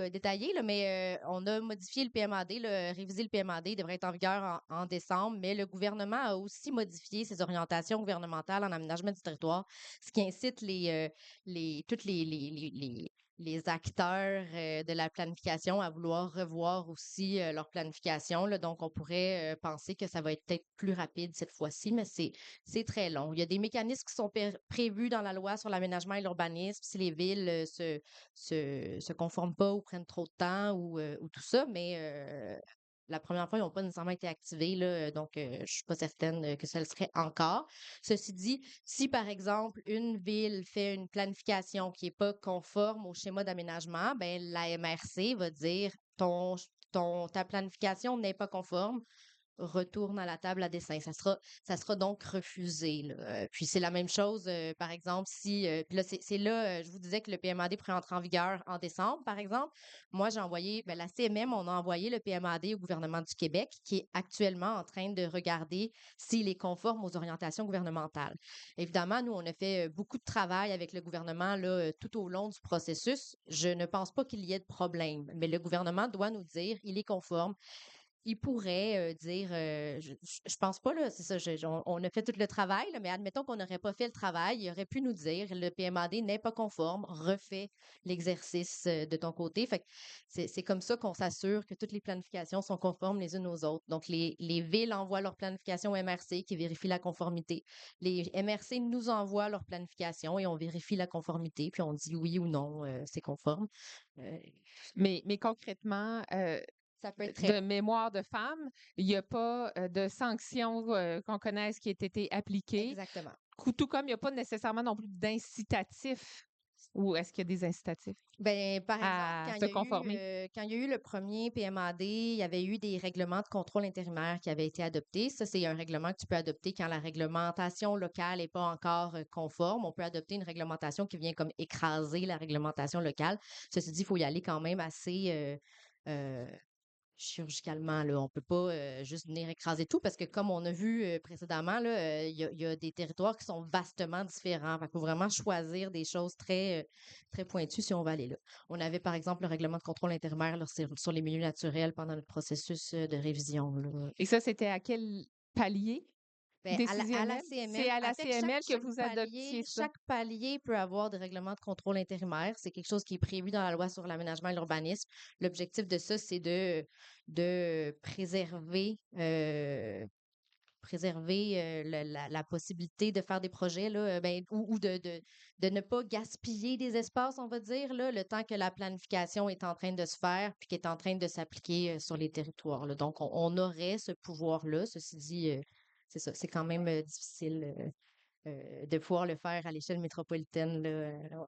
détaillés, là, mais on a modifié le PMAD, révisé le PMAD, il devrait être en vigueur en décembre, mais le gouvernement a aussi modifié ses orientations gouvernementales en aménagement du territoire, ce qui incite tous les acteurs de la planification à vouloir revoir aussi leur planification. Là. Donc, on pourrait penser que ça va être peut-être plus rapide cette fois-ci, mais c'est très long. Il y a des mécanismes qui sont prévus dans la loi sur l'aménagement et l'urbanisme si les villes se conforment pas ou prennent trop de temps ou tout ça, mais la première fois, ils n'ont pas nécessairement été activés, là, donc je suis pas certaine que ça le serait encore. Ceci dit, si par exemple une ville fait une planification qui n'est pas conforme au schéma d'aménagement, ben la MRC va dire ta planification n'est pas conforme, retourne à la table à dessin. Ça sera donc refusé. Là. Puis c'est la même chose, par exemple, si. Puis là, c'est là, je vous disais que le PMAD pourrait entrer en vigueur en décembre, par exemple. Moi, j'ai envoyé, la CMM, on a envoyé le PMAD au gouvernement du Québec, qui est actuellement en train de regarder s'il est conforme aux orientations gouvernementales. Évidemment, nous, on a fait beaucoup de travail avec le gouvernement là, tout au long du processus. Je ne pense pas qu'il y ait de problème, mais le gouvernement doit nous dire il est conforme. il pourrait dire, je pense pas, là, c'est ça, on a fait tout le travail, là, mais admettons qu'on n'aurait pas fait le travail, il aurait pu nous dire, le PMAD n'est pas conforme, refais l'exercice de ton côté. Fait que c'est comme ça qu'on s'assure que toutes les planifications sont conformes les unes aux autres. Donc, les villes envoient leur planification au MRC qui vérifie la conformité. Les MRC nous envoient leur planification et on vérifie la conformité, puis on dit oui ou non, c'est conforme. Euh, Mais concrètement, Ça peut être très de mémoire de femme, il n'y a pas de sanctions qu'on connaisse qui aient été appliquées, exactement. tout comme il n'y a pas nécessairement non plus d'incitatif. Ou est-ce qu'il y a des incitatifs Ben, par exemple, à se conformer? quand il y a eu le premier PMAD, il y avait eu des règlements de contrôle intérimaire qui avaient été adoptés. Ça, c'est un règlement que tu peux adopter quand la réglementation locale n'est pas encore conforme. On peut adopter une réglementation qui vient comme écraser la réglementation locale. Ceci dit, il faut y aller quand même assez euh, chirurgicalement, là. On peut pas juste venir écraser tout parce que comme on a vu précédemment, là, il y a des territoires qui sont vastement différents. Il faut vraiment choisir des choses très pointues si on va aller là. On avait par exemple le règlement de contrôle intérimaire là, sur les milieux naturels pendant le processus de révision, là. Et ça, c'était à quel palier Ben, à la décisionnel? C'est CML, à en la fait, CML que vous adoptiez ça. chaque palier peut avoir des règlements de contrôle intérimaire. C'est quelque chose qui est prévu dans la loi sur l'aménagement et l'urbanisme. L'objectif de ça, c'est de préserver la possibilité de faire des projets là, ben, ou de ne pas gaspiller des espaces, on va dire, là, le temps que la planification est en train de se faire puis qui est en train de s'appliquer sur les territoires, là. Donc, on aurait ce pouvoir-là. Ceci dit, c'est ça, c'est quand même difficile de pouvoir le faire à l'échelle métropolitaine, là.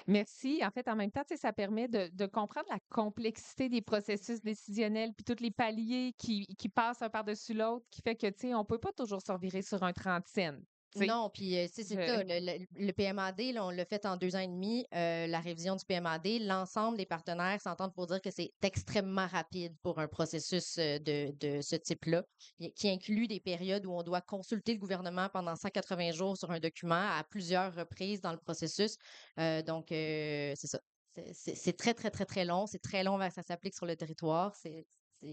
Merci. En fait, en même temps, tu sais, ça permet de comprendre la complexité des processus décisionnels, puis tous les paliers qui passent un par-dessus l'autre, qui fait que, tu sais, on peut pas toujours se revirer sur un 30 cents, tu sais. Non, puis c'est ça. Je- Le PMAD, là, on l'a fait en 2 ans et demi. La révision du PMAD, l'ensemble des partenaires s'entendent pour dire que c'est extrêmement rapide pour un processus de ce type-là, qui inclut des périodes où on doit consulter le gouvernement pendant 180 jours sur un document à plusieurs reprises dans le processus. Donc, c'est ça. C'est très, très, très, très long. C'est très long avant que ça s'applique sur le territoire. C'est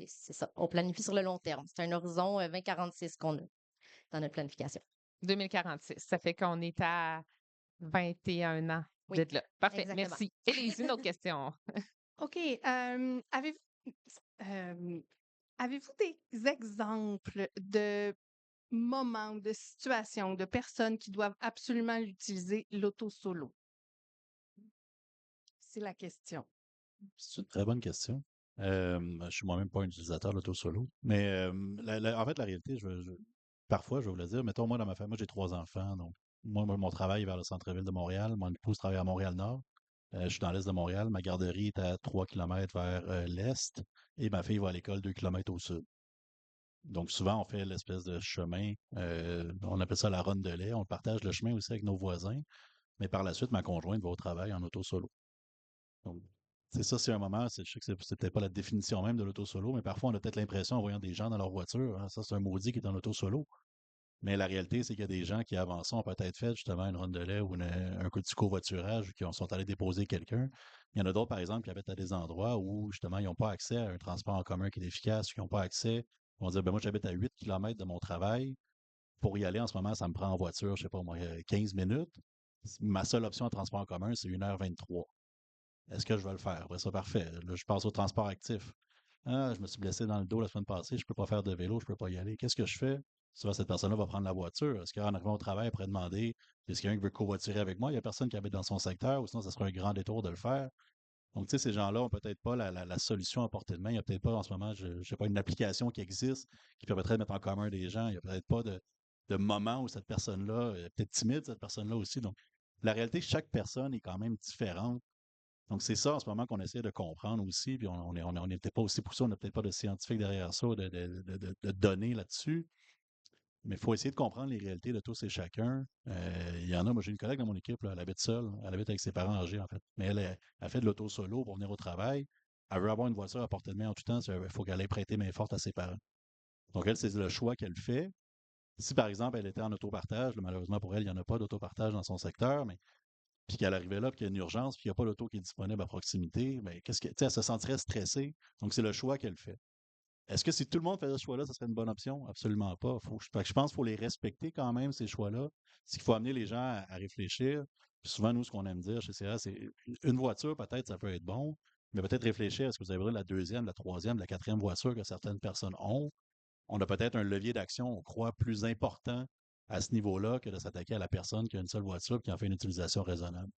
ça. On planifie sur le long terme. C'est un horizon 2046 qu'on a dans notre planification. 2046. Ça fait qu'on est à 21 ans Oui, d'être là. Parfait. exactement. Merci. Élise, une autre question. OK. Euh, avez-vous des exemples de moments, de situations, de personnes qui doivent absolument utiliser l'auto-solo? C'est la question. C'est une très bonne question. Je suis moi-même pas un utilisateur de l'auto-solo. Mais en fait, la réalité, parfois, je vais vous le dire, mettons, moi, dans ma famille, moi, j'ai 3 enfants. Donc, moi, mon travail est vers le centre-ville de Montréal. Mon épouse travaille à Montréal-Nord. Je suis dans l'est de Montréal. Ma garderie est à 3 kilomètres vers l'est. Et ma fille va à l'école 2 kilomètres au sud. Donc, souvent, on fait l'espèce de chemin. On appelle ça la ronde de lait. On partage le chemin aussi avec nos voisins. Mais par la suite, ma conjointe va au travail en auto-solo. Donc, c'est ça, c'est un moment, je sais que c'est peut-être pas la définition même de l'auto-solo, mais parfois on a peut-être l'impression en voyant des gens dans leur voiture, hein, ça c'est un maudit qui est en auto-solo. Mais la réalité, c'est qu'il y a des gens qui, avant ça, ont peut-être fait justement une ronde de lait ou un coup de covoiturage ou qui sont allés déposer quelqu'un. Il y en a d'autres, par exemple, qui habitent à des endroits où justement ils n'ont pas accès à un transport en commun qui est efficace, qui n'ont pas accès. Ils vont dire, ben moi j'habite à 8 kilomètres de mon travail. Pour y aller en ce moment, ça me prend en voiture, je sais pas moi, 15 minutes. Ma seule option en transport en commun, c'est 1h23. Est-ce que je vais le faire? Ouais, c'est parfait. Là, je passe au transport actif. Ah, je me suis blessé dans le dos la semaine passée, je peux pas faire de vélo, je peux pas y aller. Qu'est-ce que je fais? Souvent, cette personne-là va prendre la voiture. Est-ce qu'en arrivant au travail, elle pourrait demander, est-ce qu'il y a quelqu'un qui veut covoiturer avec moi? Il y a personne qui habite dans son secteur, ou sinon, ça serait un grand détour de le faire. Donc, tu sais, ces gens-là ont peut-être pas la solution à portée de main. Il n'y a peut-être pas, en ce moment, je sais pas, une application qui existe qui permettrait de mettre en commun des gens. Il n'y a peut-être pas de moment où cette personne-là est peut-être timide, cette personne-là aussi. Donc, la réalité, chaque personne est quand même différente. Donc, c'est ça en ce moment qu'on essaie de comprendre aussi. Puis on n'est peut-être pas aussi poussé, on n'a peut-être pas de scientifique derrière ça, de données là-dessus. Mais il faut essayer de comprendre les réalités de tous et chacun. Il y en a, moi j'ai une collègue dans mon équipe, là, elle habite seule. Elle habite avec ses parents âgés, en fait. Mais elle fait de l'auto solo pour venir au travail. Elle veut avoir une voiture à portée de main en tout temps. Il faut qu'elle aille prêter main forte à ses parents. Donc, elle, c'est le choix qu'elle fait. Si, par exemple, elle était en autopartage, là, malheureusement pour elle, il n'y en a pas d'autopartage dans son secteur, mais puis qu'elle arrivait là, puis qu'il y a une urgence, puis qu'il n'y a pas l'auto qui est disponible à proximité, bien, elle se sentirait stressée. Donc, c'est le choix qu'elle fait. Est-ce que si tout le monde faisait ce choix-là, ça serait une bonne option? Absolument pas. Fait que je pense qu'il faut les respecter quand même, ces choix-là. C'est qu'il faut amener les gens à réfléchir. Puis souvent, nous, ce qu'on aime dire chez CA, c'est une voiture, peut-être, ça peut être bon, mais peut-être réfléchir, est-ce que vous avez besoin de la deuxième, la troisième, la quatrième voiture que certaines personnes ont? On a peut-être un levier d'action, on croit, plus important à ce niveau-là que de s'attaquer à la personne qui a une seule voiture et qui en fait une utilisation raisonnable.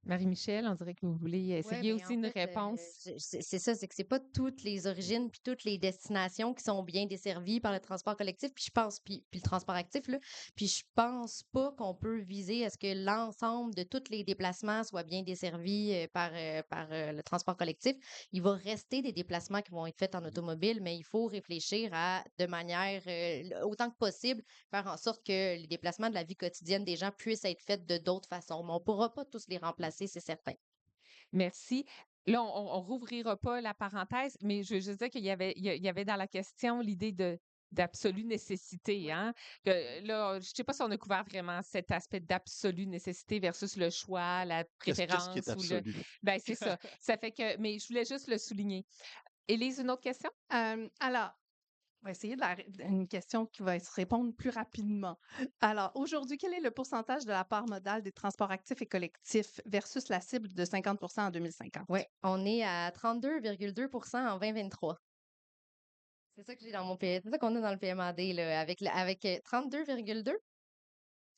Marie-Michel, on dirait que vous voulez Ouais, essayer ben aussi en une fait, réponse. c'est ça, c'est que c'est pas toutes les origines puis toutes les destinations qui sont bien desservies par le transport collectif, puis je pense, puis le transport actif, là, puis je pense pas qu'on peut viser à ce que l'ensemble de tous les déplacements soient bien desservis par le transport collectif. Il va rester des déplacements qui vont être faits en automobile, mais il faut réfléchir à, de manière autant que possible, faire en sorte que les déplacements de la vie quotidienne des gens puissent être faits de d'autres façons. Mais on pourra pas tous les remplacer, c'est certain. Merci. Là, on rouvrira pas la parenthèse, mais je veux juste dire qu'il y avait dans la question l'idée d'absolue nécessité, Oui. hein. Là, je sais pas si on a couvert vraiment cet aspect d'absolue nécessité versus le choix, la Qu'est-ce qui est préférence ou le. absolu? Ben, c'est ça. Ça fait que, mais je voulais juste le souligner. Élise, une autre question? Alors, on va essayer une question qui va se répondre plus rapidement. Alors, aujourd'hui, quel est le pourcentage de la part modale des transports actifs et collectifs versus la cible de 50 en 2050? Oui, on est à 32,2% en 2023. C'est ça que j'ai dans mon c'est ça qu'on a dans le PMAD, là, avec 32,2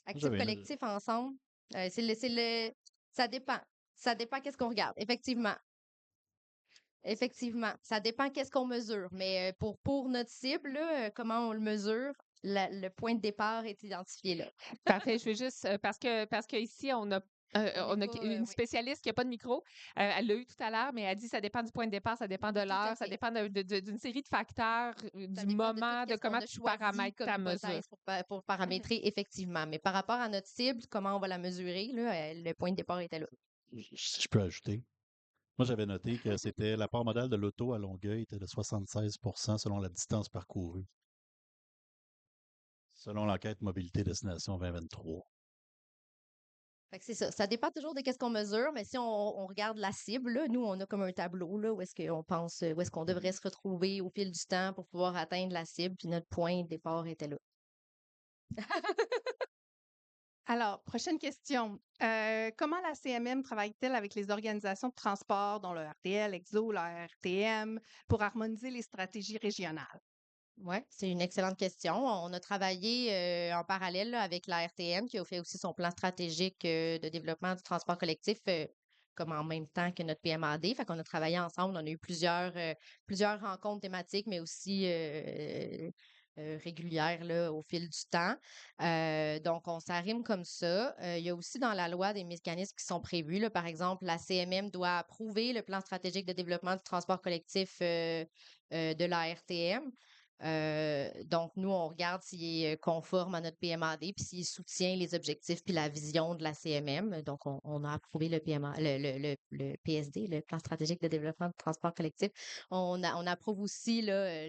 actifs J'avais une- collectifs ensemble. Ça dépend. Ça dépend qu'est-ce qu'on regarde. Effectivement. Effectivement. Ça dépend qu'est-ce qu'on mesure. Mais pour notre cible, là, comment on le mesure, le point de départ est identifié là. Parfait. Je veux juste, parce que ici, on a. On n'est On a pas, une oui, spécialiste qui n'a pas de micro. Elle l'a eu tout à l'heure, mais elle dit que ça dépend du point de départ, ça dépend de tout à l'heure, ça fait. dépend d'une série de facteurs, Ça du dépend de tout moment, de ce qu'on comment a tu choisi paramètres comme ta mesure. hypothèse pour Mhm. paramétrer, effectivement. Mais par rapport à notre cible, comment on va la mesurer, là, le point de départ était là. Si je peux ajouter. Moi, j'avais noté que c'était la part modale de l'auto à Longueuil était de 76 selon la distance parcourue, selon l'enquête mobilité destination 2023. Fait que c'est ça. Ça dépend toujours de qu'est-ce qu'on mesure, mais si on regarde la cible, là, nous, on a comme un tableau là, où est-ce qu'on pense, où est-ce qu'on devrait se retrouver au fil du temps pour pouvoir atteindre la cible, puis notre point de départ était là. Alors, prochaine question. Comment la CMM travaille-t-elle avec les organisations de transport, dont le RTL, EXO, la RTM, pour harmoniser les stratégies régionales? Oui, c'est une excellente question. On a travaillé en parallèle là, avec la RTM qui a fait aussi son plan stratégique de développement du transport collectif comme en même temps que notre PMAD. Fait qu'on a travaillé ensemble. On a eu plusieurs rencontres thématiques, mais aussi régulières là, au fil du temps. Donc, on s'arrime comme ça. Il y a aussi dans la loi des mécanismes qui sont prévus. Là. Par exemple, la CMM doit approuver le plan stratégique de développement du transport collectif de la RTM. Donc, nous, on regarde s'il est conforme à notre PMAD, puis s'il soutient les objectifs puis la vision de la CMM. Donc, on a approuvé le PMA, le PSD, le plan stratégique de développement du transport collectif. On approuve aussi là,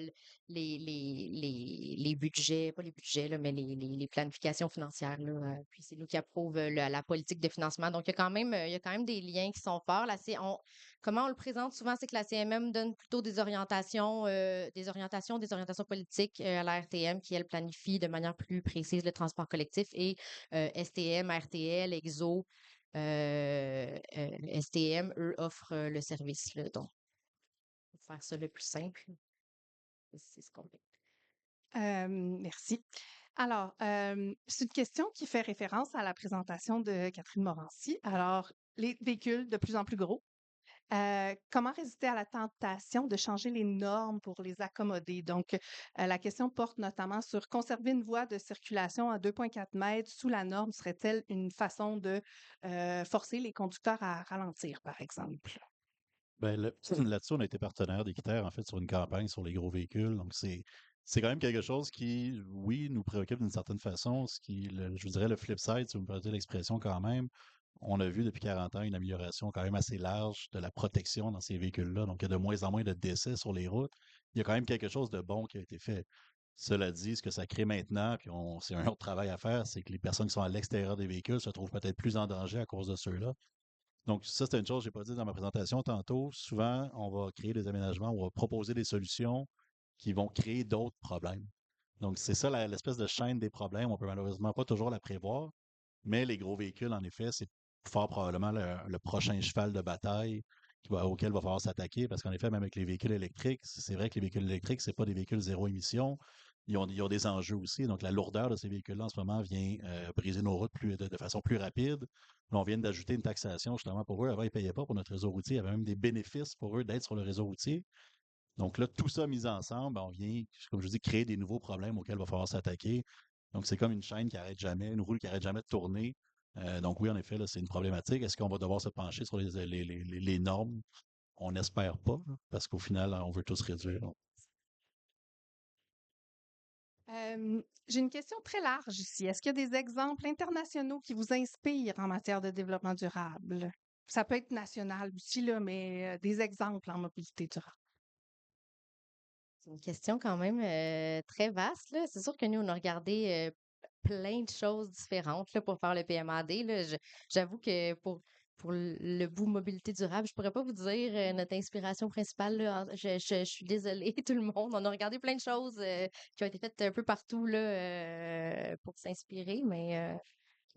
les budgets, pas les budgets, là, mais les planifications financières. Là, puis c'est nous qui approuve la politique de financement. Donc, il y a quand même des liens qui sont forts. Comment on le présente souvent, c'est que la CMM donne plutôt des orientations politiques à la RTM qui, elle, planifie de manière plus précise le transport collectif et STM, RTL, EXO, STM, eux, offrent le service. Là, donc, pour faire ça le plus simple, c'est ce qu'on fait. Merci. Alors, c'est une question qui fait référence à la présentation de Catherine Morancy. Alors, les véhicules de plus en plus gros, comment résister à la tentation de changer les normes pour les accommoder? Donc, la question porte notamment sur conserver une voie de circulation à 2,4 mètres sous la norme serait-elle une façon de forcer les conducteurs à ralentir, par exemple? Ben, là-dessus, on a été partenaire d'Équiterre, en fait, sur une campagne sur les gros véhicules. Donc, c'est quand même quelque chose qui, oui, nous préoccupe d'une certaine façon. Je vous dirais, le flip side, si vous me permettez l'expression quand même, on a vu depuis 40 ans une amélioration quand même assez large de la protection dans ces véhicules-là. Donc, il y a de moins en moins de décès sur les routes. Il y a quand même quelque chose de bon qui a été fait. Cela dit, ce que ça crée maintenant, puis c'est un autre travail à faire, c'est que les personnes qui sont à l'extérieur des véhicules se trouvent peut-être plus en danger à cause de ceux-là. Donc, ça, c'est une chose que je n'ai pas dit dans ma présentation tantôt. Souvent, on va créer des aménagements, on va proposer des solutions qui vont créer d'autres problèmes. Donc, c'est ça l'espèce de chaîne des problèmes. On peut malheureusement pas toujours la prévoir, mais les gros véhicules, en effet, c'est fort probablement le prochain cheval de bataille auquel il va falloir s'attaquer, parce qu'en effet, même avec les véhicules électriques, c'est vrai que les véhicules électriques, c'est pas des véhicules zéro émission. Ils ont des enjeux aussi. Donc, la lourdeur de ces véhicules-là, en ce moment, vient briser nos routes de façon plus rapide. Là, on vient d'ajouter une taxation, justement, pour eux. Avant, ils ne payaient pas pour notre réseau routier. Il y avait même des bénéfices pour eux d'être sur le réseau routier. Donc là, tout ça mis ensemble, on vient, comme je vous dis, créer des nouveaux problèmes auxquels il va falloir s'attaquer. Donc, c'est comme une chaîne qui n'arrête jamais, une roue qui n'arrête jamais de tourner. Donc oui, en effet, là, c'est une problématique. Est-ce qu'on va devoir se pencher sur les normes? On n'espère pas, là, parce qu'au final, on veut tous réduire. J'ai une question très large ici. Est-ce qu'il y a des exemples internationaux qui vous inspirent en matière de développement durable? Ça peut être national aussi, là, mais des exemples en mobilité durable. C'est une question quand même très vaste, là. C'est sûr que nous, on a regardé plein de choses différentes là, pour faire le PMAD. Là. J'avoue que pour le bout mobilité durable, je pourrais pas vous dire notre inspiration principale. Là. Je suis désolée, tout le monde. On a regardé plein de choses qui ont été faites un peu partout là, pour s'inspirer, mais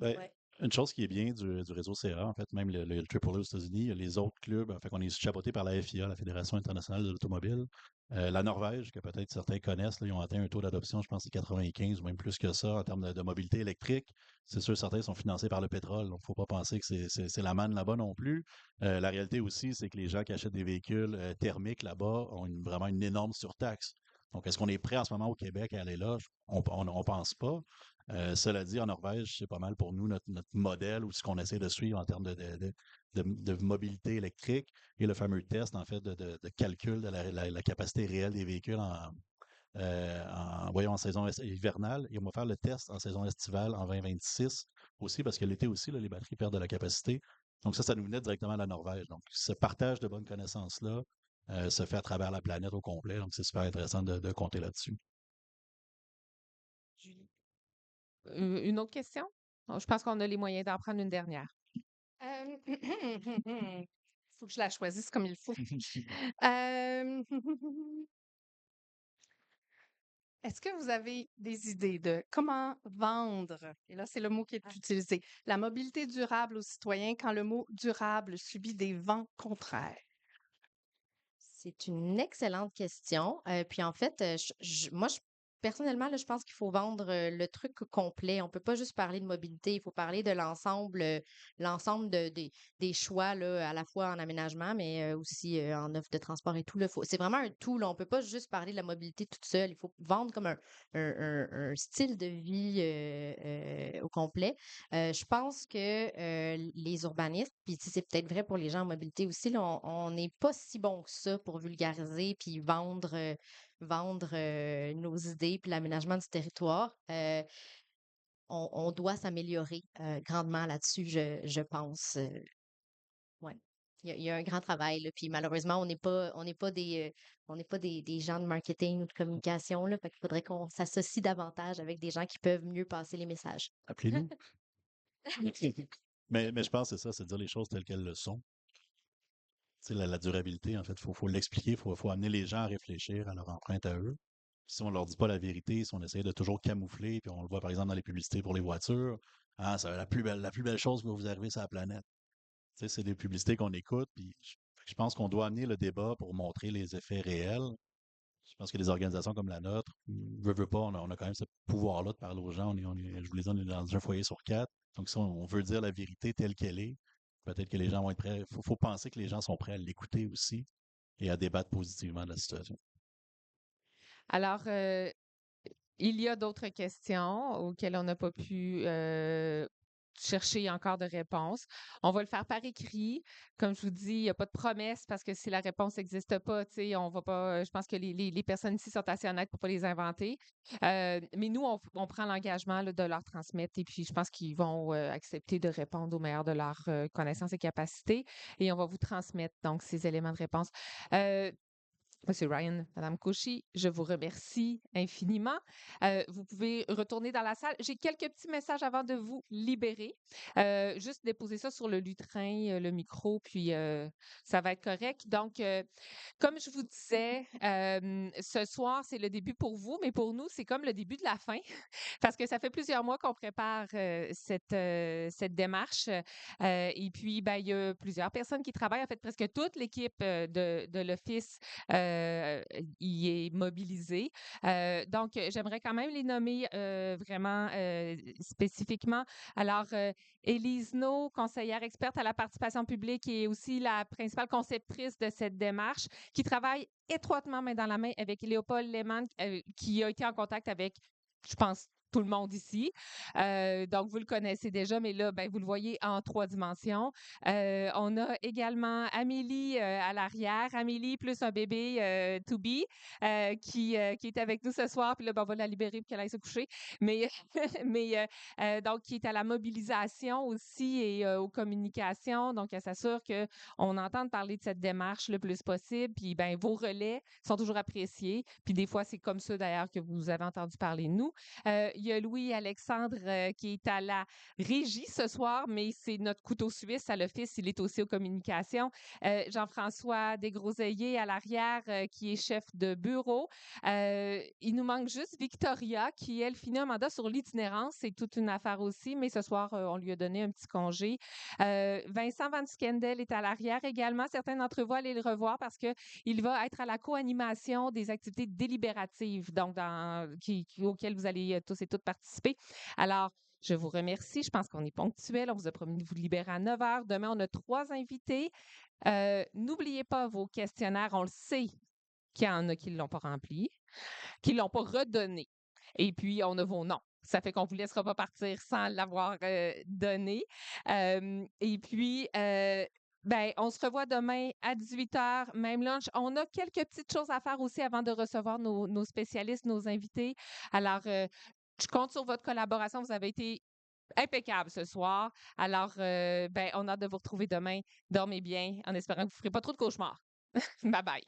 Ben, ouais. une chose qui est bien du réseau CA, en fait, même le AAA aux États-Unis, il y a les autres clubs, en fait, on est chapeauté par la FIA, la Fédération internationale de l'automobile. La Norvège, que peut-être certains connaissent, là, ils ont atteint un taux d'adoption, je pense, c'est 95 ou même plus que ça en termes de mobilité électrique. C'est sûr, certains sont financés par le pétrole, donc il ne faut pas penser que c'est la manne là-bas non plus. La réalité aussi, c'est que les gens qui achètent des véhicules thermiques là-bas ont vraiment une énorme surtaxe. Donc, est-ce qu'on est prêt en ce moment au Québec à aller là? On pense pas. Cela dit, en Norvège, c'est pas mal pour nous notre modèle ou ce qu'on essaie de suivre en termes de mobilité électrique et le fameux test, en fait, de calcul de la capacité réelle des véhicules voyons, en saison hivernale. Et on va faire le test en saison estivale en 2026 aussi, parce que l'été aussi, là, les batteries perdent de la capacité. Donc ça nous venait directement de la Norvège. Donc, ce partage de bonnes connaissances-là se fait à travers la planète au complet. Donc, c'est super intéressant de compter là-dessus. Julie. Une autre question? Oh, je pense qu'on a les moyens d'en prendre une dernière. Faut que je la choisisse comme il faut. Euh, Est-ce que vous avez des idées de comment vendre, et là c'est le mot qui est utilisé, la mobilité durable aux citoyens quand le mot durable subit des vents contraires? C'est une excellente question. Puis en fait, moi, personnellement, là, je pense qu'il faut vendre le truc complet. On peut pas juste parler de mobilité, il faut parler de l'ensemble des choix là, à la fois en aménagement, mais aussi en offre de transport et tout. Là, c'est vraiment un tout. Là. On peut pas juste parler de la mobilité toute seule. Il faut vendre comme un style de vie au complet. Je pense que les urbanistes, puis tu sais, c'est peut-être vrai pour les gens en mobilité aussi, là, on n'est pas si bon que ça pour vulgariser puis vendre nos idées puis l'aménagement du territoire. On doit s'améliorer grandement là-dessus, je pense. Ouais. Il y a un grand travail, là, puis malheureusement, on n'est pas des gens de marketing ou de communication, là, fait qu'il faudrait qu'on s'associe davantage avec des gens qui peuvent mieux passer les messages. Appelez-nous. Mais je pense que c'est ça, c'est de dire les choses telles qu'elles le sont. Tu sais, la durabilité, en fait, faut l'expliquer, faut amener les gens à réfléchir à leur empreinte à eux. Si on leur dit pas la vérité, si on essaie de toujours camoufler, puis on le voit par exemple dans les publicités pour les voitures, ah, c'est la plus belle chose qui va vous arriver sur la planète. Tu sais, c'est des publicités qu'on écoute, puis je pense qu'on doit amener le débat pour montrer les effets réels. Je pense que les organisations comme la nôtre, veut pas, on a quand même ce pouvoir-là de parler aux gens. Je vous l'ai dit, on est dans un foyer sur 4. Donc, si on veut dire la vérité telle qu'elle est, peut-être que les gens vont être prêts. Faut penser que les gens sont prêts à l'écouter aussi et à débattre positivement de la situation. Alors, il y a d'autres questions auxquelles on n'a pas pu chercher encore de réponses. On va le faire par écrit. Comme je vous dis, il n'y a pas de promesse parce que si la réponse n'existe pas, tu sais, on va pas. Je pense que les personnes ici sont assez honnêtes pour pas les inventer. Mais nous, on prend l'engagement là, de leur transmettre et puis je pense qu'ils vont accepter de répondre au meilleur de leurs connaissances et capacités et on va vous transmettre donc ces éléments de réponse. Monsieur Ryan, Madame Cauchy, je vous remercie infiniment. Vous pouvez retourner dans la salle. J'ai quelques petits messages avant de vous libérer. Juste déposer ça sur le lutrin, le micro, puis ça va être correct. Donc, comme je vous disais, ce soir, c'est le début pour vous, mais pour nous, c'est comme le début de la fin, parce que ça fait plusieurs mois qu'on prépare cette démarche. Et puis, ben, il y a plusieurs personnes qui travaillent, en fait, presque toute l'équipe de l'Office y est mobilisée. Donc, j'aimerais quand même les nommer vraiment spécifiquement. Alors, Élise No, conseillère experte à la participation publique et aussi la principale conceptrice de cette démarche, qui travaille étroitement main dans la main avec Léopold Lehmann, qui a été en contact avec, je pense, tout le monde ici. Donc, vous le connaissez déjà, mais là, ben, vous le voyez en 3 dimensions. On a également Amélie à l'arrière, Amélie plus un bébé to be, qui est avec nous ce soir. Puis là, ben, on va la libérer pour qu'elle aille se coucher. Mais, donc, qui est à la mobilisation aussi et aux communications. Donc, elle s'assure qu'on entende parler de cette démarche le plus possible. Puis, ben, vos relais sont toujours appréciés. Puis, des fois, c'est comme ça d'ailleurs que vous avez entendu parler de nous. Il y a Louis-Alexandre qui est à la régie ce soir, mais c'est notre couteau suisse à l'Office. Il est aussi aux communications. Jean-François Desgroseilliers à l'arrière, qui est chef de bureau. Il nous manque juste Victoria, qui, elle, finit un mandat sur l'itinérance. C'est toute une affaire aussi, mais ce soir, on lui a donné un petit congé. Vincent Van Skendel est à l'arrière également. Certains d'entre vous, allez le revoir parce qu'il va être à la co-animation des activités délibératives, donc auxquelles vous allez tous et toutes participer. Alors, je vous remercie. Je pense qu'on est ponctuel. On vous a promis de vous libérer à 9 h. Demain, on a 3 invités. N'oubliez pas vos questionnaires. On le sait qu'il y en a qui ne l'ont pas rempli, qui ne l'ont pas redonné. Et puis, on a vos noms. Ça fait qu'on ne vous laissera pas partir sans l'avoir donné. Et puis, ben, on se revoit demain à 18 h, même lunch. On a quelques petites choses à faire aussi avant de recevoir nos spécialistes, nos invités. Alors, je compte sur votre collaboration. Vous avez été impeccable ce soir. Alors, ben, on a hâte de vous retrouver demain. Dormez bien en espérant que vous ne ferez pas trop de cauchemars. Bye bye.